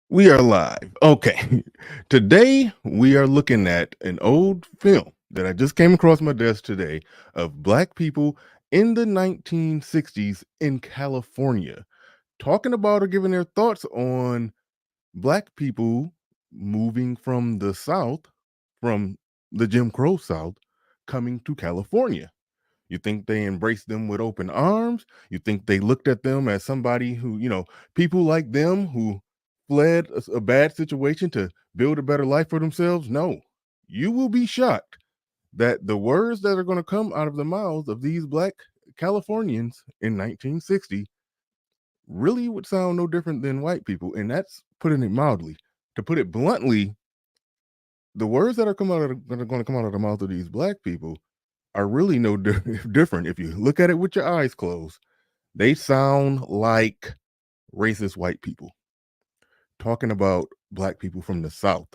We are live. Okay. Today we are looking at an old film that I just came across my desk today of black people in the 1960s in California, talking about or giving their thoughts on black people moving from the South, from the Jim Crow South, coming to California. You think they embraced them with open arms? You think they looked at them as somebody who, people like them who fled a bad situation to build a better life for themselves? No. You will be shocked that the words that are going to come out of the mouths of these black Californians in 1960 really would sound no different than white people. And that's putting it mildly. To put it bluntly, the words that are that are going to come out of the mouth of these black people are really no different. If you look at it with your eyes closed, they sound like racist white people talking about black people from the South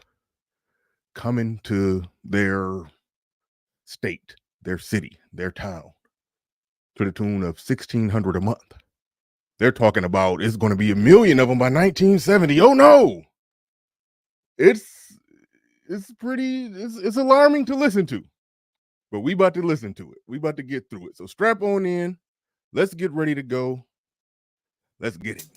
coming to their state, their city, their town to the tune of $1,600 a month. They're talking about it's going to be 1 million of them by 1970. Oh no! It's alarming to listen to. But we about to listen to it. We about to get through it. So strap on in. Let's get ready to go. Let's get it.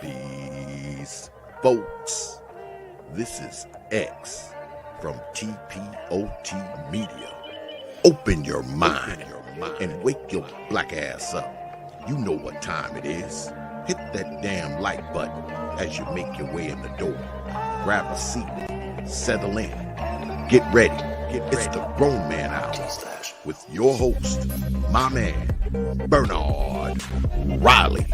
Peace, folks. This is X from TPOT Media. Open your mind and wake your black ass up. You know what time it is. Hit that damn like button as you make your way in the door. Grab a seat, settle in, get ready. It's the Grown Man Hour with your host, my man, Bernard Riley.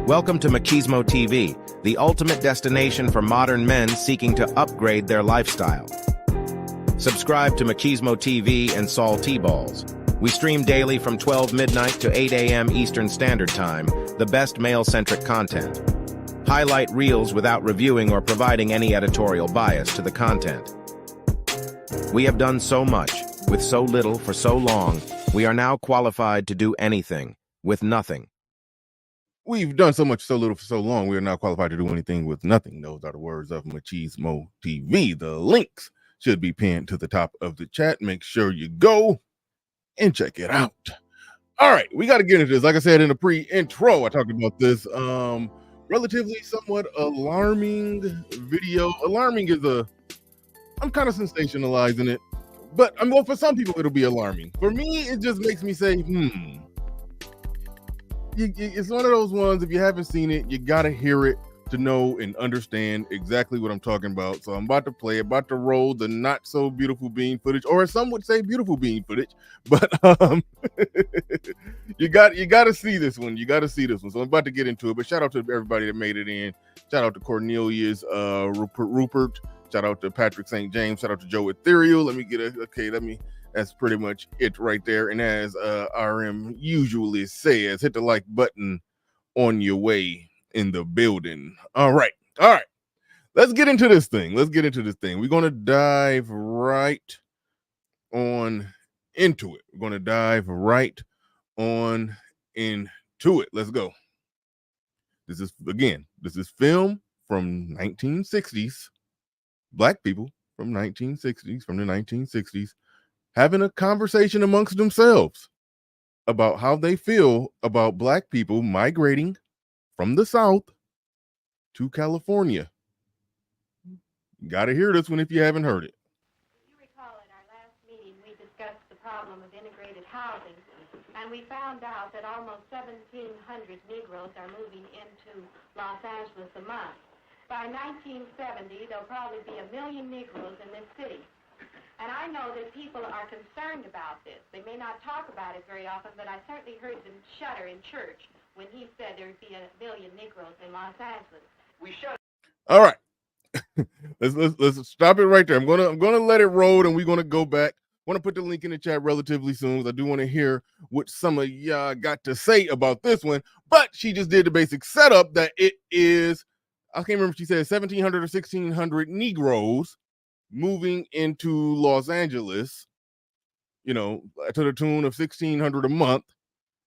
Welcome to Machismo TV, the ultimate destination for modern men seeking to upgrade their lifestyle. Subscribe to Machismo TV and Saul T-Balls. We stream daily from 12 midnight to 8 a.m. Eastern Standard Time, the best male-centric content. Highlight reels without reviewing or providing any editorial bias to the content. We have done so much, with so little for so long, we are now qualified to do anything, with nothing. We've done so much, so little for so long, we are now qualified to do anything with nothing. Those are the words of Machismo TV. The links should be pinned to the top of the chat. Make sure you go and check it out. All right, we got to get into this. Like I said in the pre-intro, I talked about this relatively somewhat alarming video. Alarming is I'm kind of sensationalizing it, but well, for some people it'll be alarming. For me, it just makes me say, it's one of those ones, if you haven't seen it, you got to hear it to know and understand exactly what I'm talking about. So I'm about to roll the not so beautiful bean footage, or as some would say, beautiful bean footage. But you got to see this one. You got to see this one. So I'm about to get into it. But shout out to everybody that made it in. Shout out to Cornelius, Rupert. Shout out to Patrick St. James. Shout out to Joe Ethereal. That's pretty much it right there. And as RM usually says, hit the like button on your way in the building. All right, All right. Let's get into this thing. We're going to dive right on into it. We're going to dive right on into it. Let's go. This is film from 1960s. Black people from the 1960s, having a conversation amongst themselves about how they feel about black people migrating from the South to California. Got to hear this one if you haven't heard it. You recall in our last meeting, we discussed the problem of integrated housing, and we found out that almost 1,700 Negroes are moving into Los Angeles a month. By 1970, there'll probably be 1 million Negroes in this city. And I know that people are concerned about this. They may not talk about it very often, but I certainly heard them shudder in church when he said there'd be 1 million Negroes in Los Angeles. We shudder. All right. let's stop it right there. I'm gonna let it roll, and we're gonna go back. I want to put the link in the chat relatively soon, because I do want to hear what some of y'all got to say about this one. But she just did the basic setup that it is, I can't remember if she said 1,700 or 1,600 Negroes moving into Los Angeles, to the tune of 1,600 a month.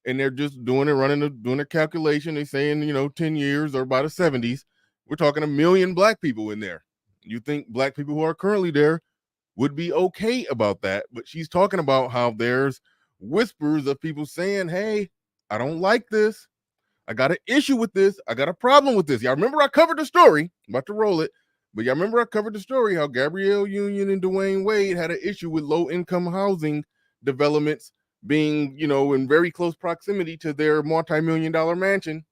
And they're just doing their calculation. They're saying, 10 years or by the 70s, we're talking 1 million black people in there. You think black people who are currently there would be okay about that. But she's talking about how there's whispers of people saying, hey, I don't like this. I got an issue with this. I got a problem with this. Y'all remember I covered the story. I'm about to roll it. But y'all remember I covered the story how Gabrielle Union and Dwayne Wade had an issue with low-income housing developments being, in very close proximity to their multi-million-dollar mansion.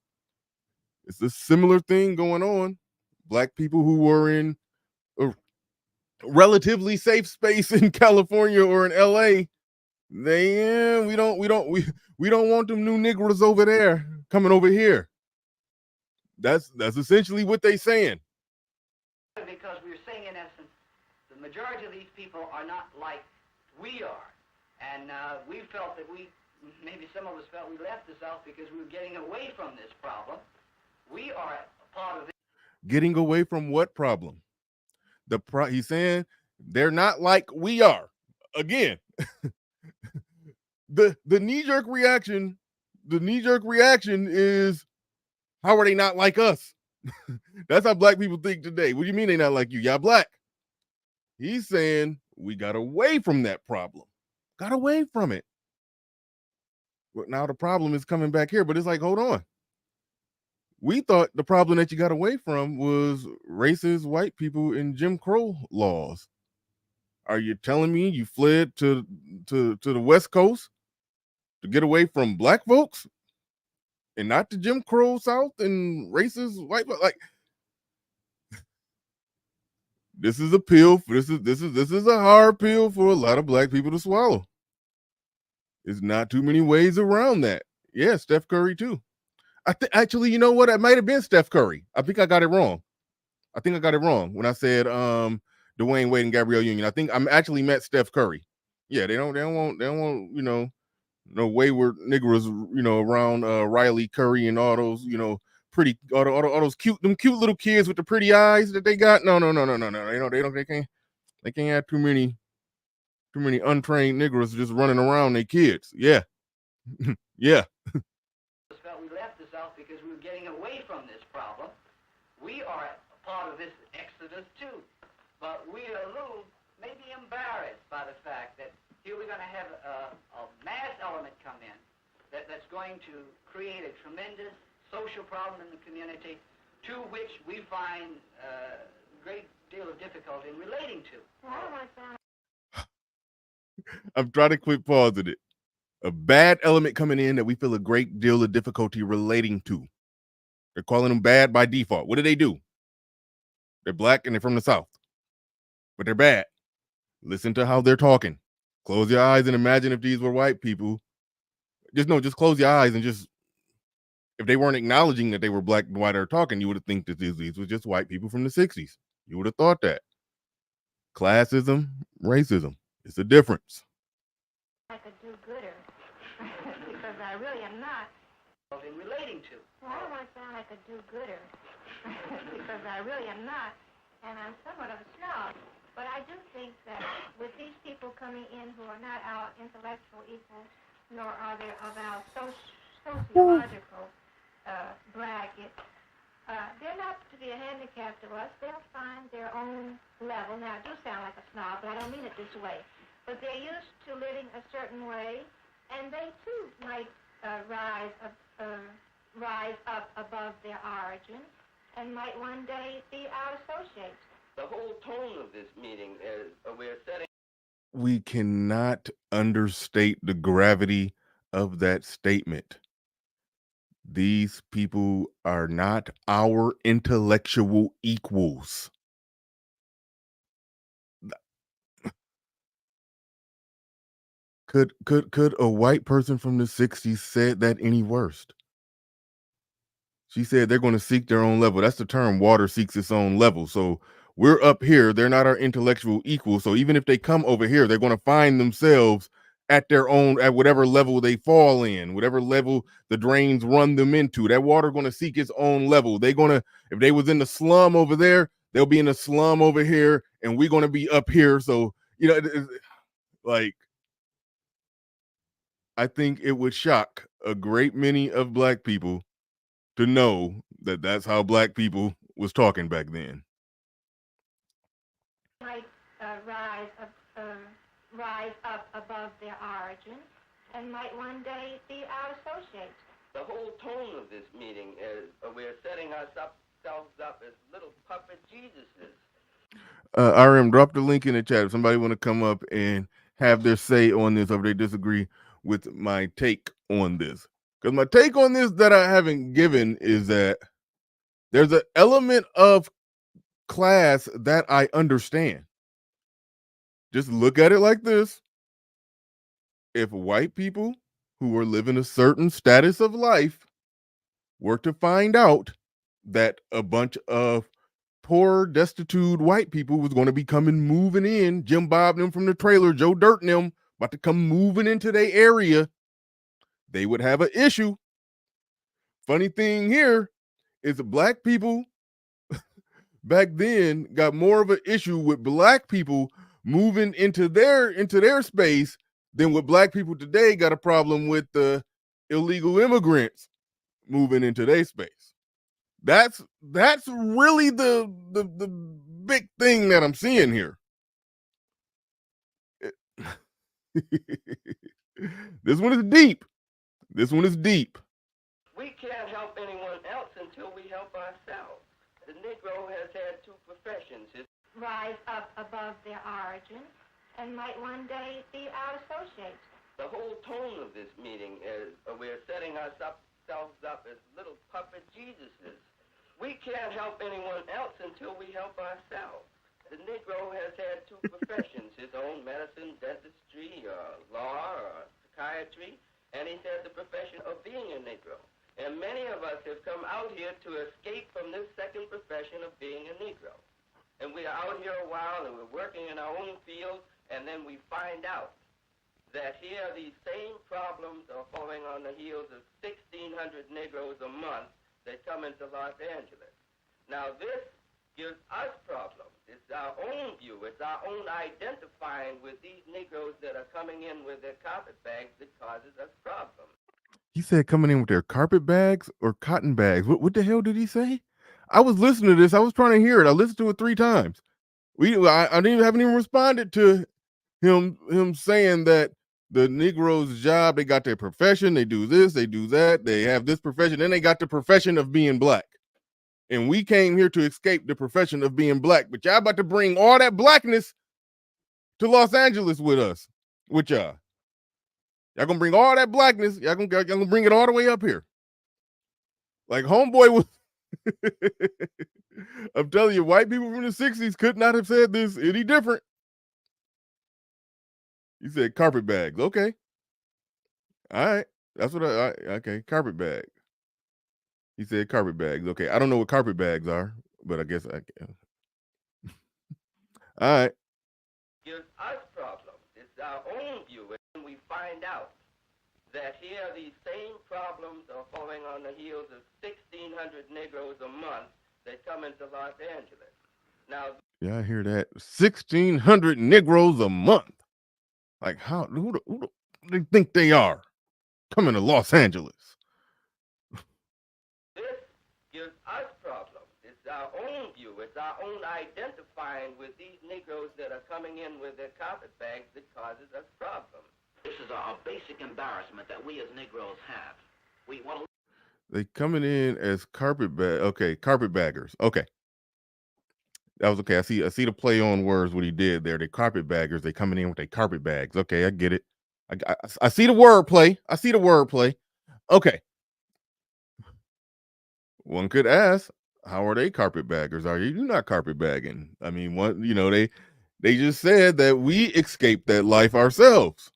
It's a similar thing going on. Black people who were in a relatively safe space in California or in LA, we don't want them new Negroes over there coming over here. That's essentially what they saying. Because we're saying, in essence, the majority of these people are not like we are. And we felt that maybe some of us felt we left the South because we were getting away from this problem. We are a part of this. Getting away from what problem? He's saying they're not like we are. Again, the knee-jerk reaction is, how are they not like us? That's how black people think today. What do you mean they not like you? Y'all black. He's saying we got away from that problem. Got away from it. But now the problem is coming back here. But it's like, hold on. We thought the problem that you got away from was racist white people and Jim Crow laws. Are you telling me you fled to the West Coast to get away from black folks and not the Jim Crow South and racist white folks? Like, this is a pill. This is a hard pill for a lot of black people to swallow. There's not too many ways around that. Yeah, Steph Curry too. Actually, you know what? It might have been Steph Curry. I think I got it wrong. When I said Dwayne Wade and Gabrielle Union. I think I'm actually met Steph Curry. Yeah, they don't want no wayward Negroes, around Riley Curry and all those, pretty all those cute little kids with the pretty eyes that they got. No. They can't have too many untrained Negroes just running around their kids. Yeah. Yeah. We left the South because we were getting away from this problem. We are a part of this exodus too, but we are a little maybe embarrassed by the fact that here we're going to have a mass element come in that's going to create a tremendous social problem in the community, to which we find a great deal of difficulty in relating to. I'm trying to quick pause at it. A bad element coming in that we feel a great deal of difficulty relating to. They're calling them bad by default. What do? They're black and they're from the South, but they're bad. Listen to how they're talking. Close your eyes and imagine if these were white people. Just close your eyes and just, if they weren't acknowledging that they were black and white or talking, you would have think that these were just white people from the 60s. You would have thought that. Classism, racism, it's a difference. I could do gooder because I really am not. In relating to. Well, I want to sound like a do-gooder because I really am not, and I'm somewhat of a snob. But I do think that with these people coming in who are not our intellectual equals, nor are they of our sociological bracket, they're not to be a handicap to us. They'll find their own level. Now, I do sound like a snob, but I don't mean it this way. But they're used to living a certain way, and they, too, might rise up above their origin and might one day be our associates. The whole tone of this meeting is we're setting. We cannot understate the gravity of that statement. These people are not our intellectual equals. Could a white person from the 60s said that any worse? She said they're going to seek their own level. That's the term, water seeks its own level. So we're up here, they're not our intellectual equals. So even if they come over here, they're going to find themselves at their own, at whatever level they fall in, whatever level the drains run them into. That water going to seek its own level. They're going to, if they was in the slum over there, they'll be in the slum over here, and we're going to be up here. So, like, I think it would shock a great many of black people to know that that's how black people was talking back then. Might rise up above their origin and might one day be our associates. The whole tone of this meeting is we're setting ourselves up as little puppet Jesuses. RM, drop the link in the chat if somebody want to come up and have their say on this, or if they disagree with my take on this. Because my take on this that I haven't given is that there's an element of class that I understand. Just look at it like this. If white people who were living a certain status of life were to find out that a bunch of poor, destitute white people was going to be coming moving in, Jim Bob them from the trailer, Joe Dirt and them about to come moving into their area, they would have an issue. Funny thing here is that black people back then got more of an issue with black people moving into their space than what black people today got a problem with the illegal immigrants moving into their space. That's really the big thing that I'm seeing here. This one is deep. This one is deep. We can't help anyone else until we help ourselves. The Negro has had two professions. Rise up above their origin and might one day be our associates. The whole tone of this meeting is we're setting ourselves up as little puppet Jesuses. We can't help anyone else until we help ourselves. The Negro has had two professions, his own medicine, dentistry, law, or psychiatry, and he's had the profession of being a Negro. And many of us have come out here to escape from this second profession of being a Negro. And we are out here a while, and we're working in our own field, and then we find out that here these same problems are falling on the heels of 1,600 Negroes a month that come into Los Angeles. Now this gives us problems. It's our own view. It's our own identifying with these Negroes that are coming in with their carpetbags that causes us problems. He said coming in with their carpet bags or cotton bags. What the hell did he say? I was listening to this. I was trying to hear it. I listened to it 3 times. I haven't even responded to him saying that the Negro's job, they got their profession, they do this, they do that, they have this profession, then they got the profession of being black. And we came here to escape the profession of being black. But y'all about to bring all that blackness to Los Angeles with us, with y'all. Y'all gonna bring all that blackness, y'all gonna bring it all the way up here. Like homeboy was I'm telling you, white people from the 60s could not have said this any different. He said carpet bags. Okay. All right. That's what okay, carpet bag. He said carpet bags. Okay. I don't know what carpet bags are, but I guess I can. All right. Gives us problems. It's our own view. And we find out that here these same problems are falling on the heels of 1,600 Negroes a month they come into Los Angeles. Now, Yeah, I hear that. 1,600 Negroes a month. Like, who do they think they are coming to Los Angeles? this gives us problems. It's our own view. It's our own identifying with these Negroes that are coming in with their carpetbags that causes us problems. This is a basic embarrassment that we as Negroes have. We want to. They coming in as carpetbaggers. Okay. That was okay. I see the play on words what he did there. They carpetbaggers. They coming in with their carpet bags. Okay, I get it. I see the word play. I see the word play. Okay. One could ask, how are they carpetbaggers? Are you not carpetbagging? I mean, they just said that we escaped that life ourselves.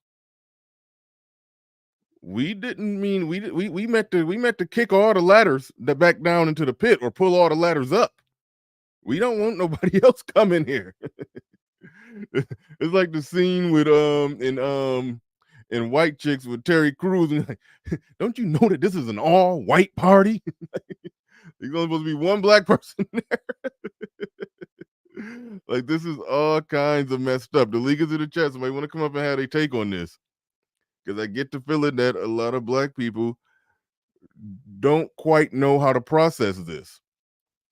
We didn't mean we meant to kick all the ladders that back down into the pit or pull all the ladders up. We don't want nobody else coming here. It's like the scene with in White Chicks with Terry Crews, and like, don't you know that this is an all white party? There's only supposed to be one black person there. Like, this is all kinds of messed up. The league is in the chat. Somebody want to come up and have a take on this? Because I get the feeling that a lot of black people don't quite know how to process this.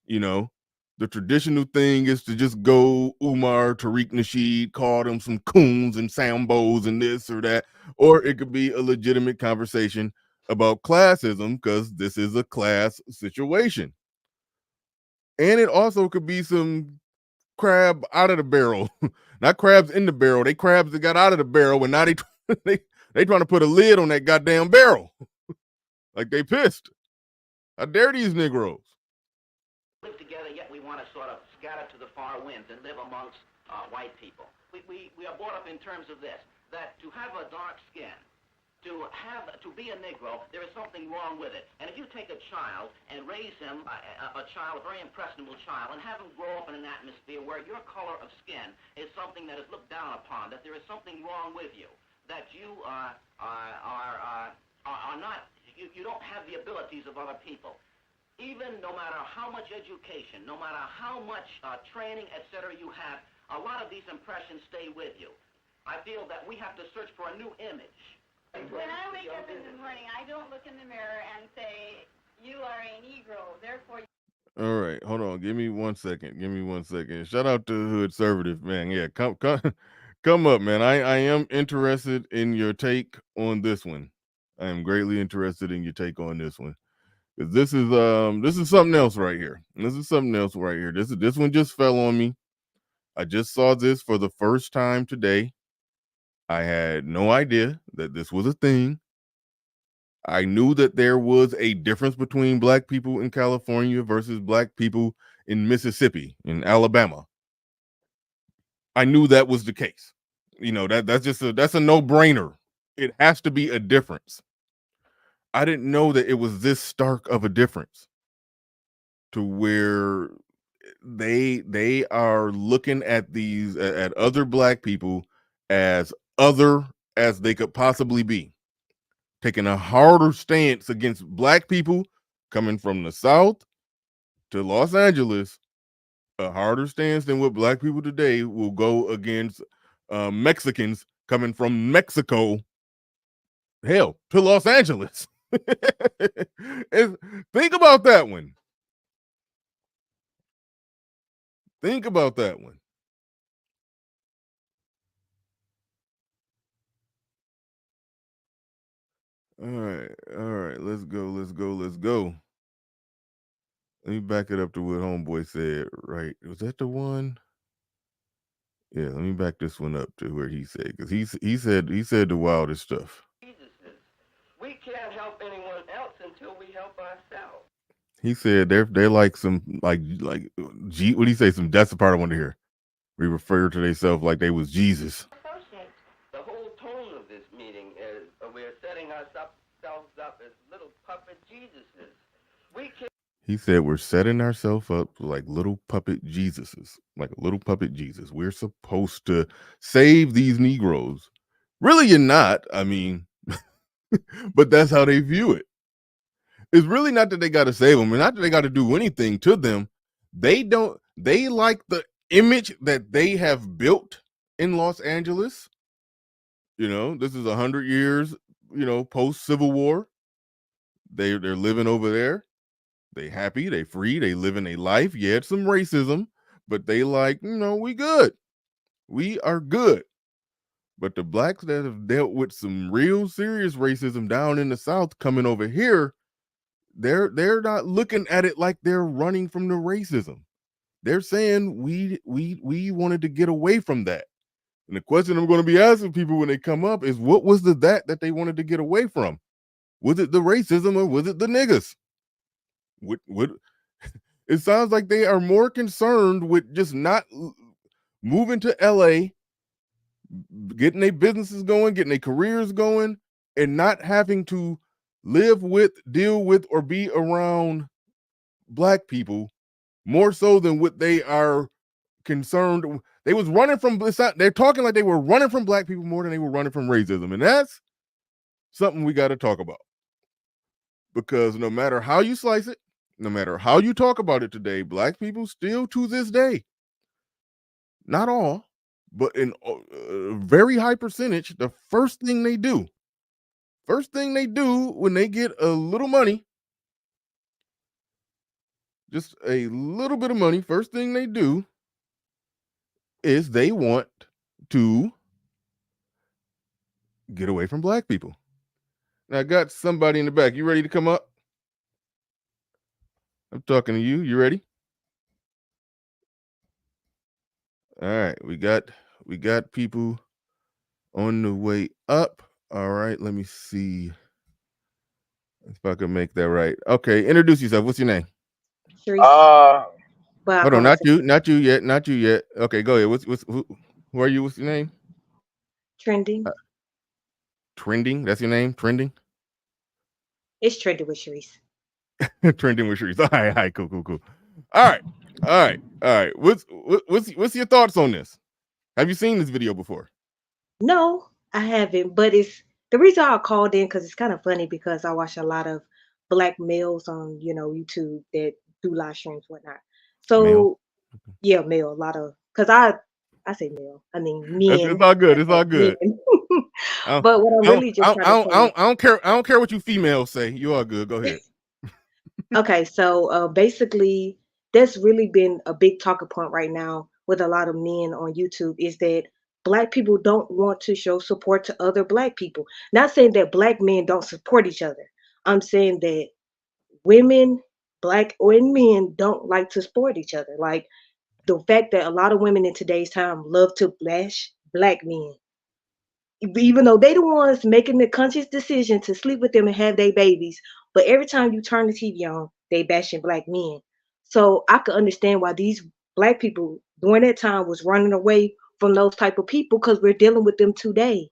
You know, the traditional thing is to just go Umar, Tariq Nasheed, call them some coons and sambos and this or that. Or it could be a legitimate conversation about classism, because this is a class situation. And it also could be some crab out of the barrel. Not crabs in the barrel. They crabs that got out of the barrel, and now they trying to put a lid on that goddamn barrel. Like, they pissed. How dare these Negroes? Live together, yet we want to sort of scatter to the far winds and live amongst white people. We are brought up in terms of this, that to have a dark skin, to be a Negro, there is something wrong with it. And if you take a child and raise him, a very impressionable child, and have him grow up in an atmosphere where your color of skin is something that is looked down upon, that there is something wrong with you, that you are not, you don't have the abilities of other people. Even no matter how much education, no matter how much training, etc. you have, a lot of these impressions stay with you. I feel that we have to search for a new image. When I wake up in the morning, I don't look in the mirror and say, you are a Negro, therefore... All right, hold on. Give me 1 second. Shout out to Hood Conservative, man. Yeah, come up, man. I am interested in your take on this one. I am greatly interested in your take on this one. Because this is something else right here. This one just fell on me. I just saw this for the first time today. I had no idea that this was a thing. I knew that there was a difference between black people in California versus black people in Mississippi, in Alabama. I knew that was the case. You know, that's a no-brainer. It has to be a difference. I didn't know that it was this stark of a difference, to where they are looking at at other black people as other as they could possibly be, taking a harder stance against black people coming from the South to Los Angeles, a harder stance than what black people today will go against Mexicans coming from Mexico, hell, to Los Angeles. Think about that one. Think about that one. All right. Let's go. Let me back it up to what Homeboy said. Right? Was that the one? Yeah. Let me back this one up to where he said, because he said the wildest stuff. We can't help anyone else until we help ourselves. He said they're like some what do you say? That's the part I want to hear. We refer to themselves like they was Jesus. The whole tone of this meeting is we're setting ourselves up as little puppet Jesuses. We can't. He said we're setting ourselves up like little puppet Jesuses, like a little puppet Jesus. We're supposed to save these Negroes. Really, you're not. I mean, but that's how they view it. It's really not that they got to save them, and not that they got to do anything to them. They like the image that they have built in Los Angeles. This is 100 years, post Civil War. They're living over there. They happy, they free, they living a life. Yeah, it's some racism, but they like, we good. We are good. But the blacks that have dealt with some real serious racism down in the South coming over here, they're not looking at it like they're running from the racism. They're saying we wanted to get away from that. And the question I'm going to be asking people when they come up is, what was that they wanted to get away from? Was it the racism or was it the niggas? What it sounds like they are more concerned with just not moving to LA, getting their businesses going, getting their careers going, and not having to live with, deal with, or be around black people more so than what they are concerned. They was running from, they're talking like they were running from black people more than they were running from racism. And that's something we got to talk about, because no matter how you slice it, no matter how you talk about it today, black people still to this day, not all, but in a very high percentage, the first thing they do when they get a little money, just a little bit of money, first thing they do is they want to get away from black people. Now, I got somebody in the back. You ready to come up? I'm talking to you. You ready? All right, we got people on the way up. All right, let me see if I can make that right. Okay, introduce yourself. What's your name? Sharice, Uh, but I Hold call on, not myself you, not you yet. Okay, go ahead. Who are you? What's your name? trending. Uh, Trending. That's your name. Trending. It's trending with Sharice. Trending with Sharice. All right, cool. All right, all right. What's your thoughts on this? Have you seen this video before? No, I haven't, but it's the reason I called in because it's kind of funny because I watch a lot of black males on YouTube that do live streams whatnot. Male. So yeah, male, a lot of because I say male, I mean It's men. all good. It's Okay, all men. good. I don't, But what I'm I don't, really I just don't, trying I to don't, say I is don't, I don't care. I don't care what you females say. You all good. Go ahead. okay, so basically, that's really been a big talking point right now with a lot of men on YouTube is that black people don't want to show support to other black people. Not saying that black men don't support each other. I'm saying that women, black or men, don't like to support each other. Like the fact that a lot of women in today's time love to bash black men even though they the ones making the conscious decision to sleep with them and have their babies. But every time you turn the TV on, they bashing black men. So I could understand why these black people during that time was running away from those type of people because we're dealing with them today.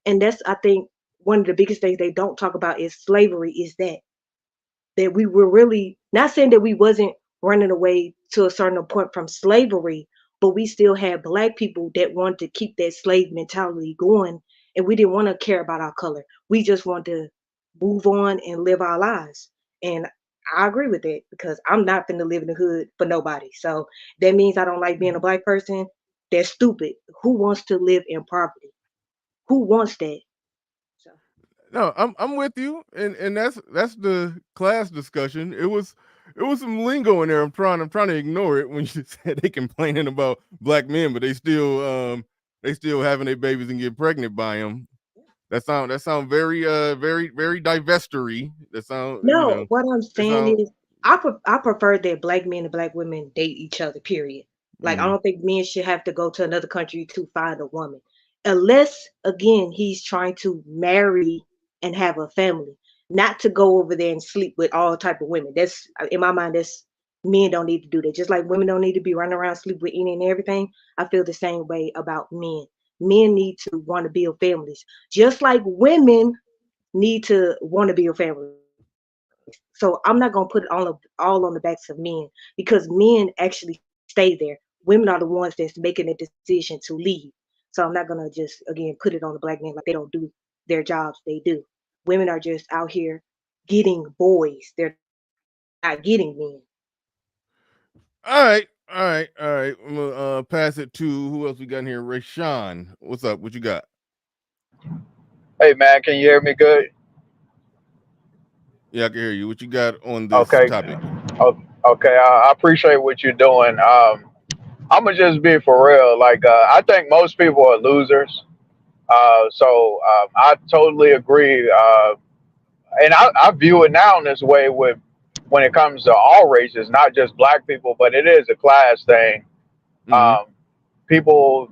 And that's I think one of the biggest things they don't talk about is slavery is that we were really not saying that we wasn't running away to a certain point from slavery, but we still had black people that wanted to keep that slave mentality going, and we didn't want to care about our color. We just want to move on and live our lives. And I agree with that because I'm not finna live in the hood for nobody. So that means I don't like being a black person. That's stupid. Who wants to live in poverty? Who wants that? So No, I'm with you, and that's the class discussion. It was some lingo in there. I'm trying to ignore it when you said they complaining about black men, but they still having their babies and get pregnant by them. That sound very very divestory. That sound no, what I'm it saying sound is, I prefer that black men and black women date each other. Period. Like I mm, don't think men should have to go to another country to find a woman, unless again he's trying to marry and have a family, not to go over there and sleep with all type of women. That's in my mind. That's men don't need to do that. Just like women don't need to be running around sleep with any and everything. I feel the same way about men. Men need to want to build families, just like women need to want to build families. So I'm not gonna put it all on the backs of men because men actually stay there. Women are the ones that's making the decision to leave. So I'm not gonna just again put it on the black men like they don't do their jobs. They do. Women are just out here getting boys. They're not getting men. All right. I'm gonna pass it to who else we got in here? Rayshawn. What's up? What you got? Hey man, can you hear me good? Yeah, I can hear you. What you got on this Okay. topic? Okay. I appreciate what you're doing. I'm gonna just be for real. Like, I think most people are losers. I totally agree. And I view it now in this way with when it comes to all races, not just black people, but it is a class thing. Mm-hmm. Um, People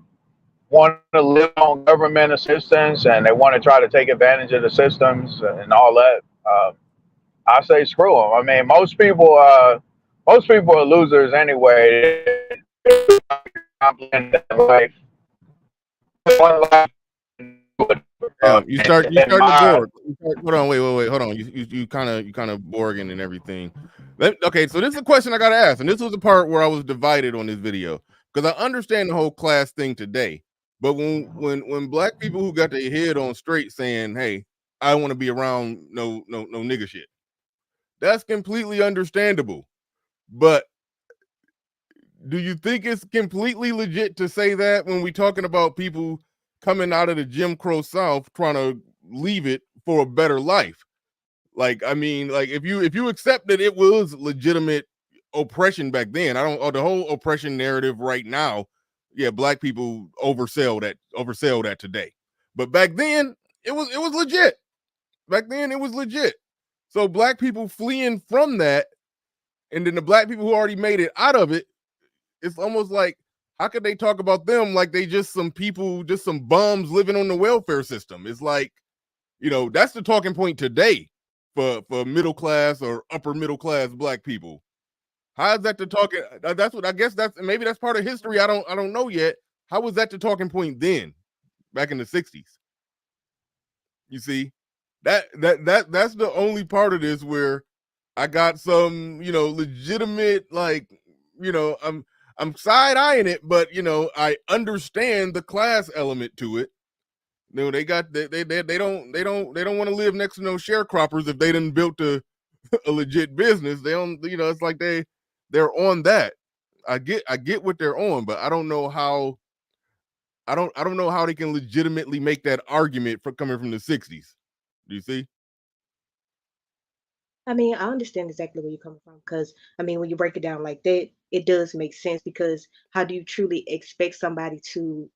want to live on government assistance and they want to try to take advantage of the systems and all that. I say screw them. I mean, most people are losers anyway. Life. One life, You in starting to my Borg. Hold on, wait, hold on. You kind of Borging and everything. Okay, so this is a question I gotta ask, and this was the part where I was divided on this video because I understand the whole class thing today, but when black people who got their head on straight saying, "Hey, I want to be around no nigga shit," that's completely understandable. But do you think it's completely legit to say that when we talking about people coming out of the Jim Crow South trying to leave it for a better life? Like, I mean, like if you accept that it was legitimate oppression back then, I don't the whole oppression narrative right now, yeah, black people oversell that today. But back then, it was legit. Back then it was legit. So black people fleeing from that, and then the black people who already made it out of it, it's almost like how could they talk about them like they just some people, just some bums living on the welfare system? It's like, that's the talking point today for middle class or upper middle class black people. How is that the talking? That's what I guess maybe that's part of history. I don't know yet. How was that the talking point then, back in the 60s? You see, that's the only part of this where I got some, legitimate, like, I'm side eyeing it, but I understand the class element to it. They got they don't want to live next to no sharecroppers if they didn't built a legit business. They don't, it's like they're on that. I get what they're on, but I don't know how they can legitimately make that argument for coming from the 60s. Do you see? I mean, I understand exactly where you're coming from because, I mean, when you break it down like that, it does make sense because how do you truly expect somebody to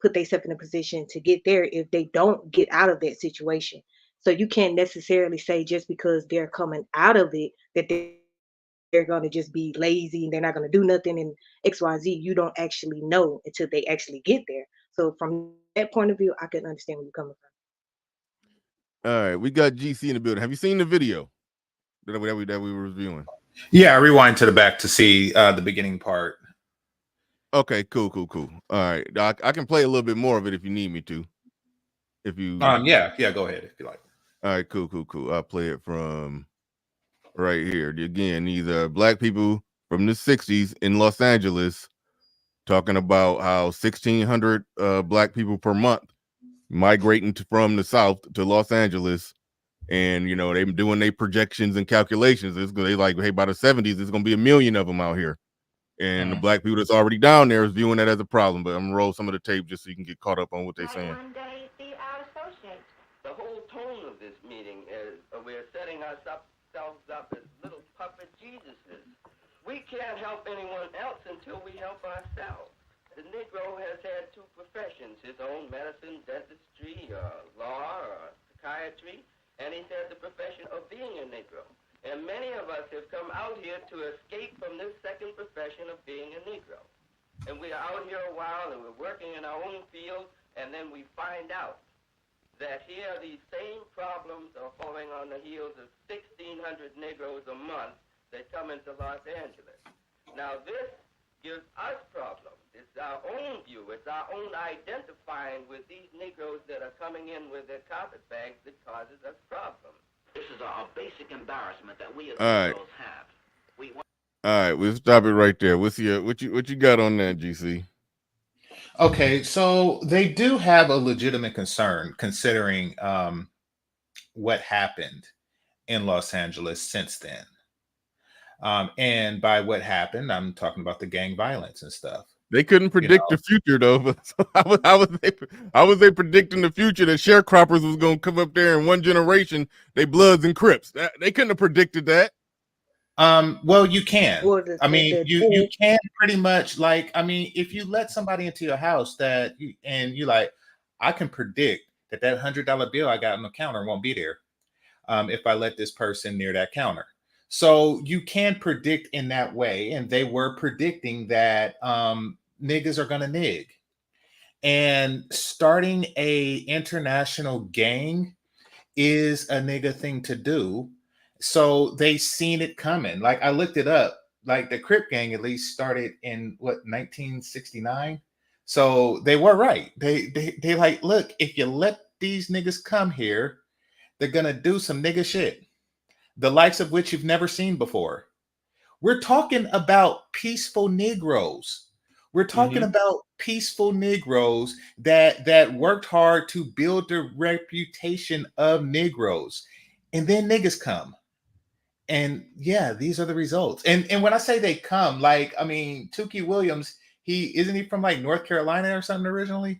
put themselves in a position to get there if they don't get out of that situation? So you can't necessarily say just because they're coming out of it that they're going to just be lazy and they're not going to do nothing and XYZ. You don't actually know until they actually get there. So from that point of view, I can understand where you're coming from. All right, we got GC in the building. Have you seen the video that we were reviewing? Yeah, I rewind to the back to see the beginning part. Okay, cool. All right, I can play a little bit more of it if you need me to. If you, Yeah, go ahead if you like. all right, cool. I'll play it from right here. Again, these are black people from the 60s in Los Angeles talking about how 1,600 black people per month migrating from the South to Los Angeles. And, they doing their projections and calculations. They like, hey, by the 70s, there's going to be 1 million of them out here. And the black people that's already down there is viewing that as a problem. But I'm going to roll some of the tape just so you can get caught up on what they're saying. One day be our associates. The whole tone of this meeting is we're setting ourselves up as little puppet Jesuses. We can't help anyone else until we help ourselves. The Negro has had two professions, his own medicine, dentistry, law, or psychiatry, and he's had the profession of being a Negro. And many of us have come out here to escape from this second profession of being a Negro. And we're out here a while and we're working in our own field, and then we find out that here these same problems are falling on the heels of 1,600 Negroes a month that come into Los Angeles. Now this gives us problems. It's our own view. It's our own identifying with these Negroes that are coming in with their carpetbags that causes us problems. This is a basic embarrassment that we as All right. Negroes have. All right, we'll stop it right there. What you got on that, GC? Okay, so they do have a legitimate concern considering what happened in Los Angeles since then. And by what happened, I'm talking about the gang violence and stuff. They couldn't predict the future though. But how was they predicting the future that sharecroppers was gonna come up there in one generation? They Bloods and Crips. They couldn't have predicted that. Well, you can. Well, I mean, you can pretty much, like, I mean, if you let somebody into your house and you like, I can predict that $100 bill I got on the counter won't be there if I let this person near that counter. So you can predict in that way, and they were predicting that niggas are gonna nig, and starting a international gang is a nigga thing to do. So they seen it coming. Like, I looked it up. Like, the Crip gang at least started in what, 1969. So they were right. They like, look, if you let these niggas come here, they're gonna do some nigga shit, the likes of which you've never seen before. We're talking about peaceful Negroes. We're talking about peaceful Negroes that worked hard to build the reputation of Negroes. And then niggas come. And yeah, these are the results. And when I say they come, like, I mean, Tukey Williams, he isn't he from like North Carolina or something originally?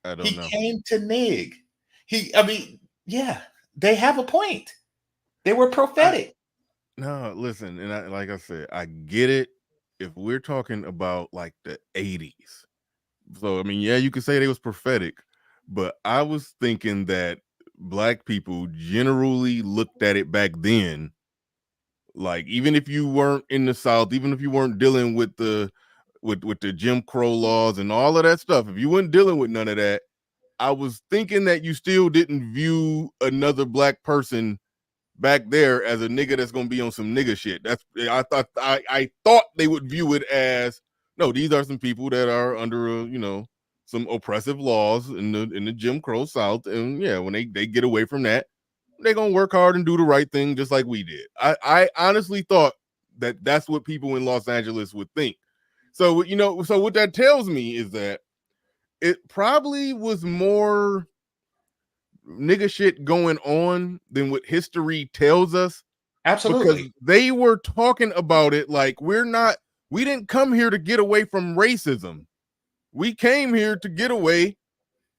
I don't know. He came to nig. I mean, yeah, they have a point. They were prophetic. No, listen, and like I said, I get it if we're talking about like the 80s. So I mean, yeah, you could say they was prophetic, but I was thinking that black people generally looked at it back then, like, even if you weren't in the South, even if you weren't dealing with the Jim Crow laws and all of that stuff, if you weren't dealing with none of that, I was thinking that you still didn't view another black person back there as a nigga that's gonna be on some nigga shit. I thought they would view it as, no, these are some people that are under some oppressive laws in the Jim Crow South, and yeah, when they get away from that, they're gonna work hard and do the right thing just like we did. I honestly thought that that's what people in Los Angeles would think. So so what that tells me is that it probably was more nigga shit going on than what history tells us. Absolutely. Because they were talking about it like we didn't come here to get away from racism. We came here to get away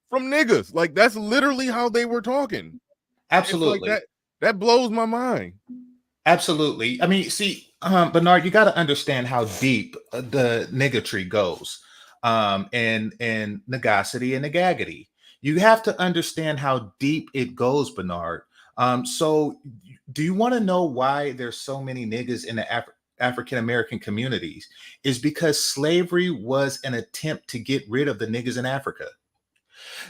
from niggas. Like, that's literally how they were talking. Absolutely. It's like that blows my mind. Absolutely. I mean, see, Bernard, you got to understand how deep the niggatry goes, and negosity and negaggity. You have to understand how deep it goes, Bernard. So do you want to know why there's so many niggas in the African American communities? Is because slavery was an attempt to get rid of the niggas in Africa.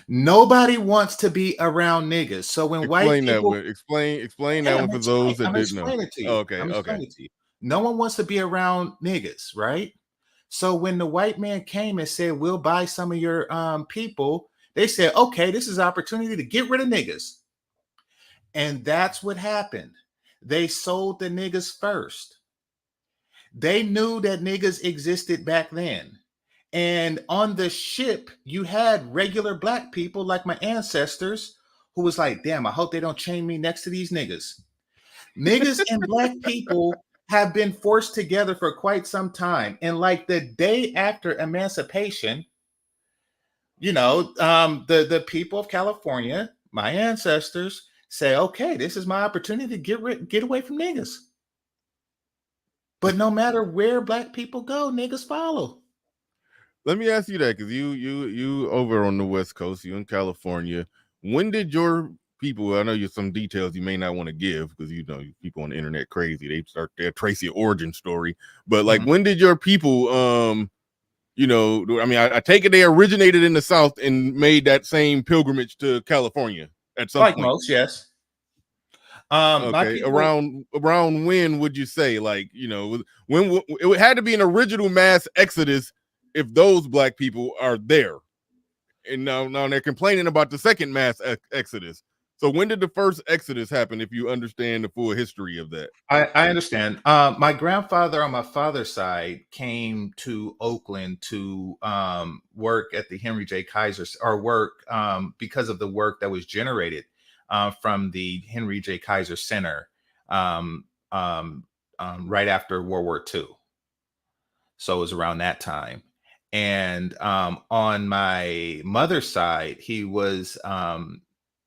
Nobody wants to be around niggas. So when white people explain that one for those that didn't know. Okay. No one wants to be around niggas, right? So when the white man came and said, we'll buy some of your people, they said, okay, this is an opportunity to get rid of niggas. And that's what happened. They sold the niggas first. They knew that niggas existed back then. And on the ship, you had regular black people like my ancestors who was like, damn, I hope they don't chain me next to these niggas. Niggas and black people have been forced together for quite some time. And like the day after emancipation, the people of California, my ancestors, say, okay, this is my opportunity to get away from niggas. But no matter where black people go, niggas follow. Let me ask you that, because you over on the West Coast, you in California. When did your people, I know you some details you may not want to give because people on the internet crazy, they start their Tracy origin story, but like, when did your people I take it they originated in the South and made that same pilgrimage to California at some point? Like most, yes. Okay, around when would you say, like, when it had to be an original mass exodus if those black people are there, and now they're complaining about the second mass exodus. So when did the first exodus happen, if you understand the full history of that? I understand. My grandfather on my father's side came to Oakland to work at the Henry J. Kaiser, or work because of the work that was generated from the Henry J. Kaiser Center right after World War II. So it was around that time. And on my mother's side, he was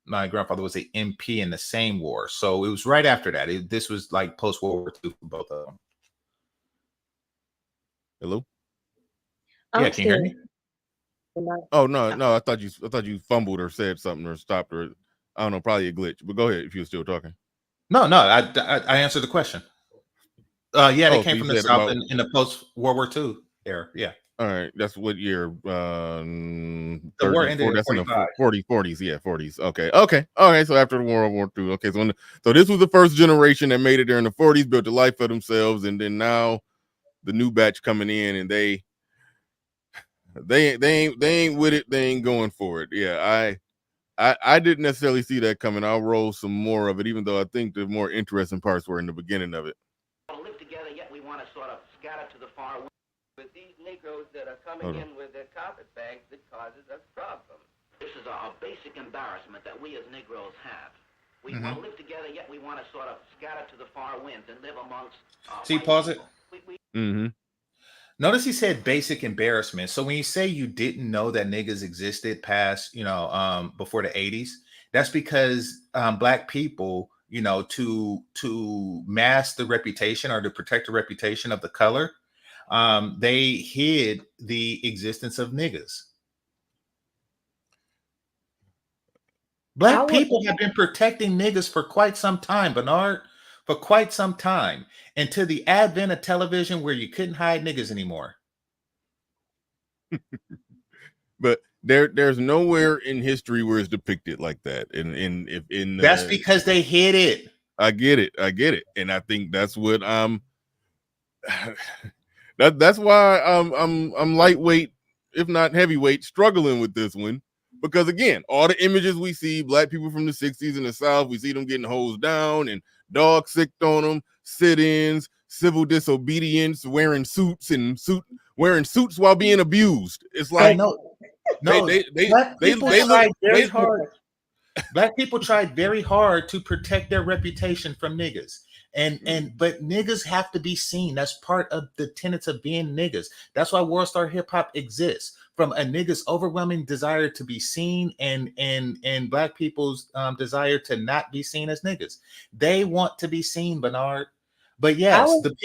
my grandfather was an MP in the same war. So it was right after that. This was like post World War II for both of them. Hello? Yeah, I'm can you hear still. me? Oh no, I thought you fumbled or said something or stopped, or I don't know, probably a glitch. But go ahead if you're still talking. No, I answered the question. Yeah, they Oh, so came you from the said South about in the post World War II era. Yeah, all right. That's what year? the war 30, ended 40, in that's in the 45. 40s. Yeah, 40s. Okay. So after World War II. Okay, so this was the first generation that made it there in the 40s, built a life for themselves, and then now the new batch coming in, and they ain't with it. They ain't going for it. Yeah, I didn't necessarily see that coming. I'll roll some more of it, even though I think the more interesting parts were in the beginning of it. Live together, yet we want to sort of scatter to the far west. With these Negroes that are coming in with their carpet bags, that causes us problems. This is a basic embarrassment that we as Negroes have. We want to live together, yet we want to sort of scatter to the far winds and live amongst. See, pause it. Mm-hmm. Notice he said basic embarrassment. So when you say you didn't know that niggas existed past, before the 80s, that's because black people, to mask the reputation or to protect the reputation of the color, they hid the existence of niggas. Black people have been protecting niggas for quite some time, Bernard, for quite some time, until the advent of television where you couldn't hide niggas anymore. But there's nowhere in history where it's depicted like that. That's because they hid it. I get it, and I think that's what that's why I'm lightweight, if not heavyweight, struggling with this one. Because again, all the images we see, black people from the 60s in the South, we see them getting hosed down and dog sicked on them, sit-ins, civil disobedience, wearing suits while being abused. It's like black people tried very hard. Black people tried very hard to protect their reputation from niggas. But niggas have to be seen. That's part of the tenets of being niggas. That's why World Star Hip Hop exists, from a nigga's overwhelming desire to be seen and black people's desire to not be seen as niggas. They want to be seen, Bernard. But yes, the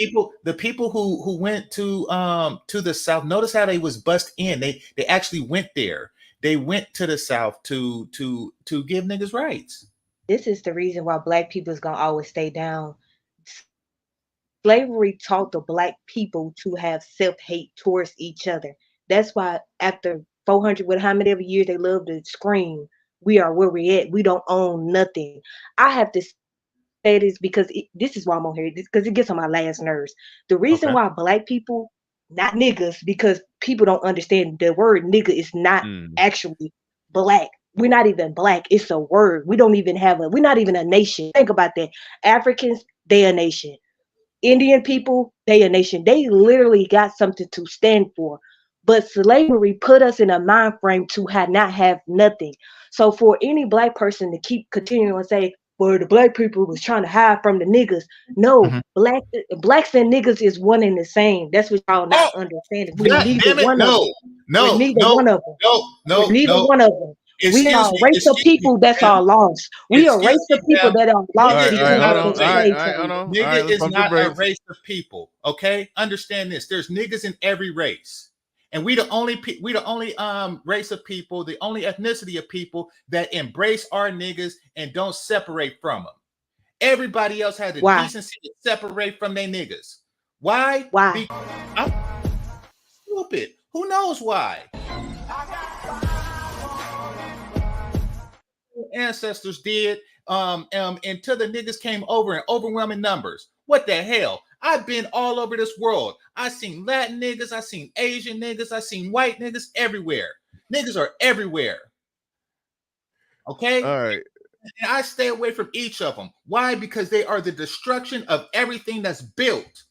people who went to the South, notice how they was bussed in. They actually went there. They went to the South to give niggas rights. This is the reason why black people is gonna always stay down. Slavery taught the black people to have self-hate towards each other. That's why after 400, with how many years they love to scream, we are where we at. We don't own nothing. I have to say this because this is why I'm on here, because it gets on my last nerves. The reason why black people, not niggas, because people don't understand the word nigga is not actually black. We're not even black. It's a word. We're not even a nation. Think about that. Africans, they a nation. Indian people, they a nation. They literally got something to stand for. But slavery put us in a mind frame to not have nothing. So for any black person to keep continuing and say, well, the black people was trying to hide from the niggas. No, blacks and niggas is one and the same. That's what y'all not understanding. We're neither one of them. No, neither one of them. We are a race of people that's are lost. We are a race of people that are lost because of the slave trade. Nigga is not a race of people. Okay, understand this. There's niggas in every race, and we the only race of people, the only ethnicity of people that embrace our niggas and don't separate from them. Everybody else had the decency to separate from their niggas. Why? Why? I'm stupid. Who knows why? Ancestors did until the niggas came over in overwhelming numbers. What the hell? I've been all over this world. I seen Latin niggas, I seen Asian niggas, I seen white niggas everywhere. Niggas are everywhere. Okay? All right. And I stay away from each of them. Why? Because they are the destruction of everything that's built.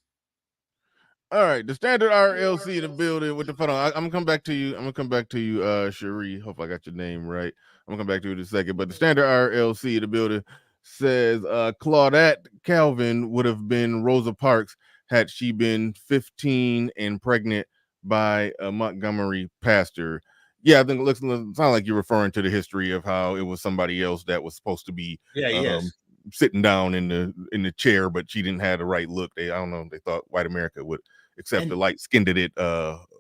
All right, the Standard RLC in the building with the phone. I'm gonna come back to you, Cherie. Hope I got your name right. I'm gonna come back to you in a second. But the Standard RLC in the building. says Claudette Calvin would have been Rosa Parks had she been 15 and pregnant by a Montgomery pastor. Yeah, I think it looks sound like you're referring to the history of how it was somebody else that was supposed to be Yes. sitting down in the chair, but she didn't have the right look. I don't know. They thought white America would accept And the light skinned it